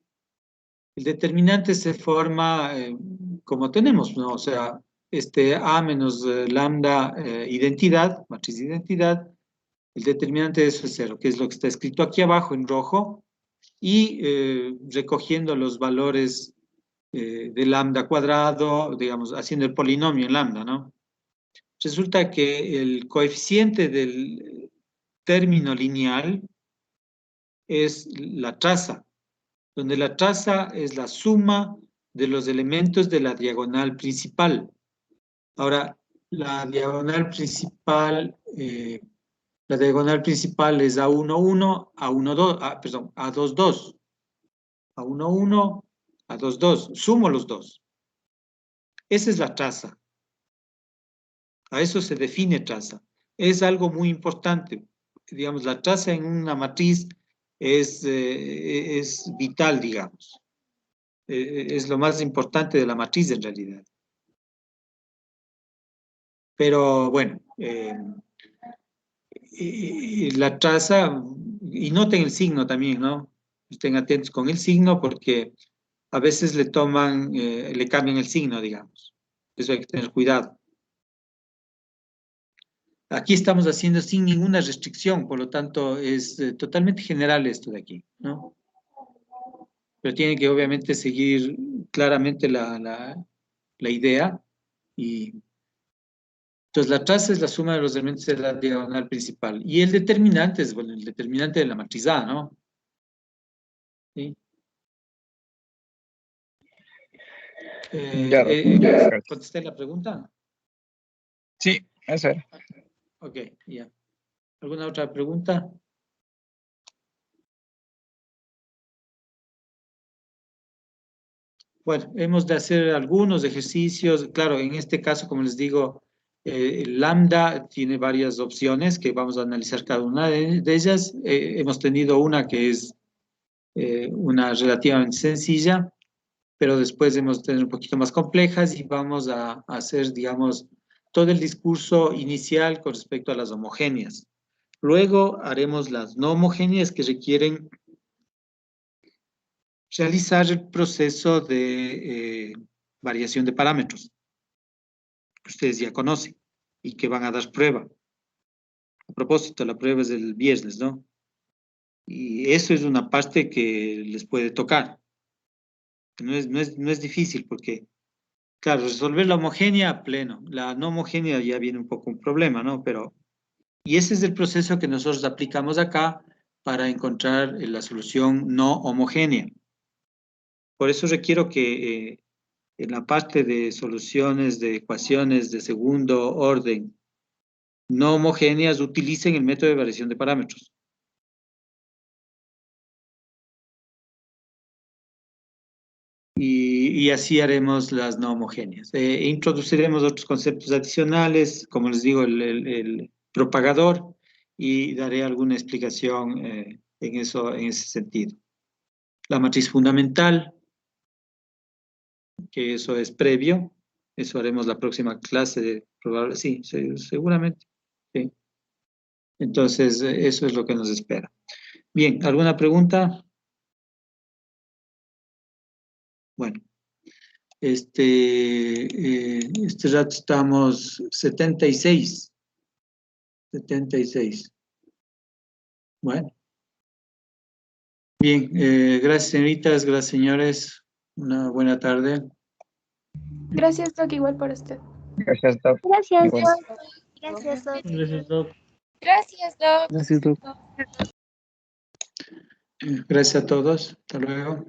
El determinante se forma como tenemos, ¿no? O sea, A menos lambda identidad, matriz de identidad, el determinante de eso es cero, que es lo que está escrito aquí abajo en rojo, y recogiendo los valores de lambda cuadrado, digamos, haciendo el polinomio en lambda, ¿no? Resulta que el coeficiente del término lineal es la traza, donde la traza es la suma de los elementos de la diagonal principal. Ahora, la diagonal principal es A11, A12, perdón, A22. A11, A22, sumo los dos. Esa es la traza. A eso se define traza. Es algo muy importante. Digamos, la traza en una matriz es vital, digamos. Es lo más importante de la matriz en realidad. Pero bueno, la traza, y noten el signo también, ¿no? Estén atentos con el signo porque a veces le cambian el signo, digamos. Eso hay que tener cuidado. aquí estamos haciendo sin ninguna restricción, por lo tanto es totalmente general esto de aquí, ¿no? Pero tiene que obviamente seguir claramente la idea y entonces la traza es la suma de los elementos de la diagonal principal y el determinante es, bueno, el determinante de la matriz A, ¿no? ¿Sí? Ya. ¿Contesté la pregunta? Sí, eso era. Ok, ya. ¿Alguna otra pregunta? Bueno, hemos de hacer algunos ejercicios. Claro, en este caso, como les digo, el lambda tiene varias opciones que vamos a analizar cada una de ellas. Hemos tenido una que es una relativamente sencilla, pero después hemos tenido un poquito más complejas y vamos a hacer, digamos, todo el discurso inicial con respecto a las homogéneas. Luego haremos las no homogéneas que requieren realizar el proceso de variación de parámetros, que ustedes ya conocen y que van a dar prueba. A propósito, la prueba es el viernes, ¿no? Y eso es una parte que les puede tocar. No es difícil porque, claro, resolver la homogénea a pleno, la no homogénea ya viene un poco un problema, ¿no? Pero, y ese es el proceso que nosotros aplicamos acá para encontrar la solución no homogénea. Por eso requiero que en la parte de soluciones de ecuaciones de segundo orden no homogéneas utilicen el método de variación de parámetros. Y así haremos las no homogéneas. Introduciremos otros conceptos adicionales, como les digo, el propagador, y daré alguna explicación en ese sentido. La matriz fundamental, que eso es previo, eso haremos la próxima clase, sí, seguramente. Sí. Entonces, eso es lo que nos espera. Bien, ¿alguna pregunta? Bueno, este rato estamos 76. 76. Bueno. Bien, gracias señoritas, gracias señores. Una buena tarde. Gracias, Doc, igual para usted. Gracias, Doc. Gracias, Igual. Doc. Gracias, Doc. Gracias, Doc. Gracias, Doc. Gracias, Doc. Gracias a todos. Hasta luego.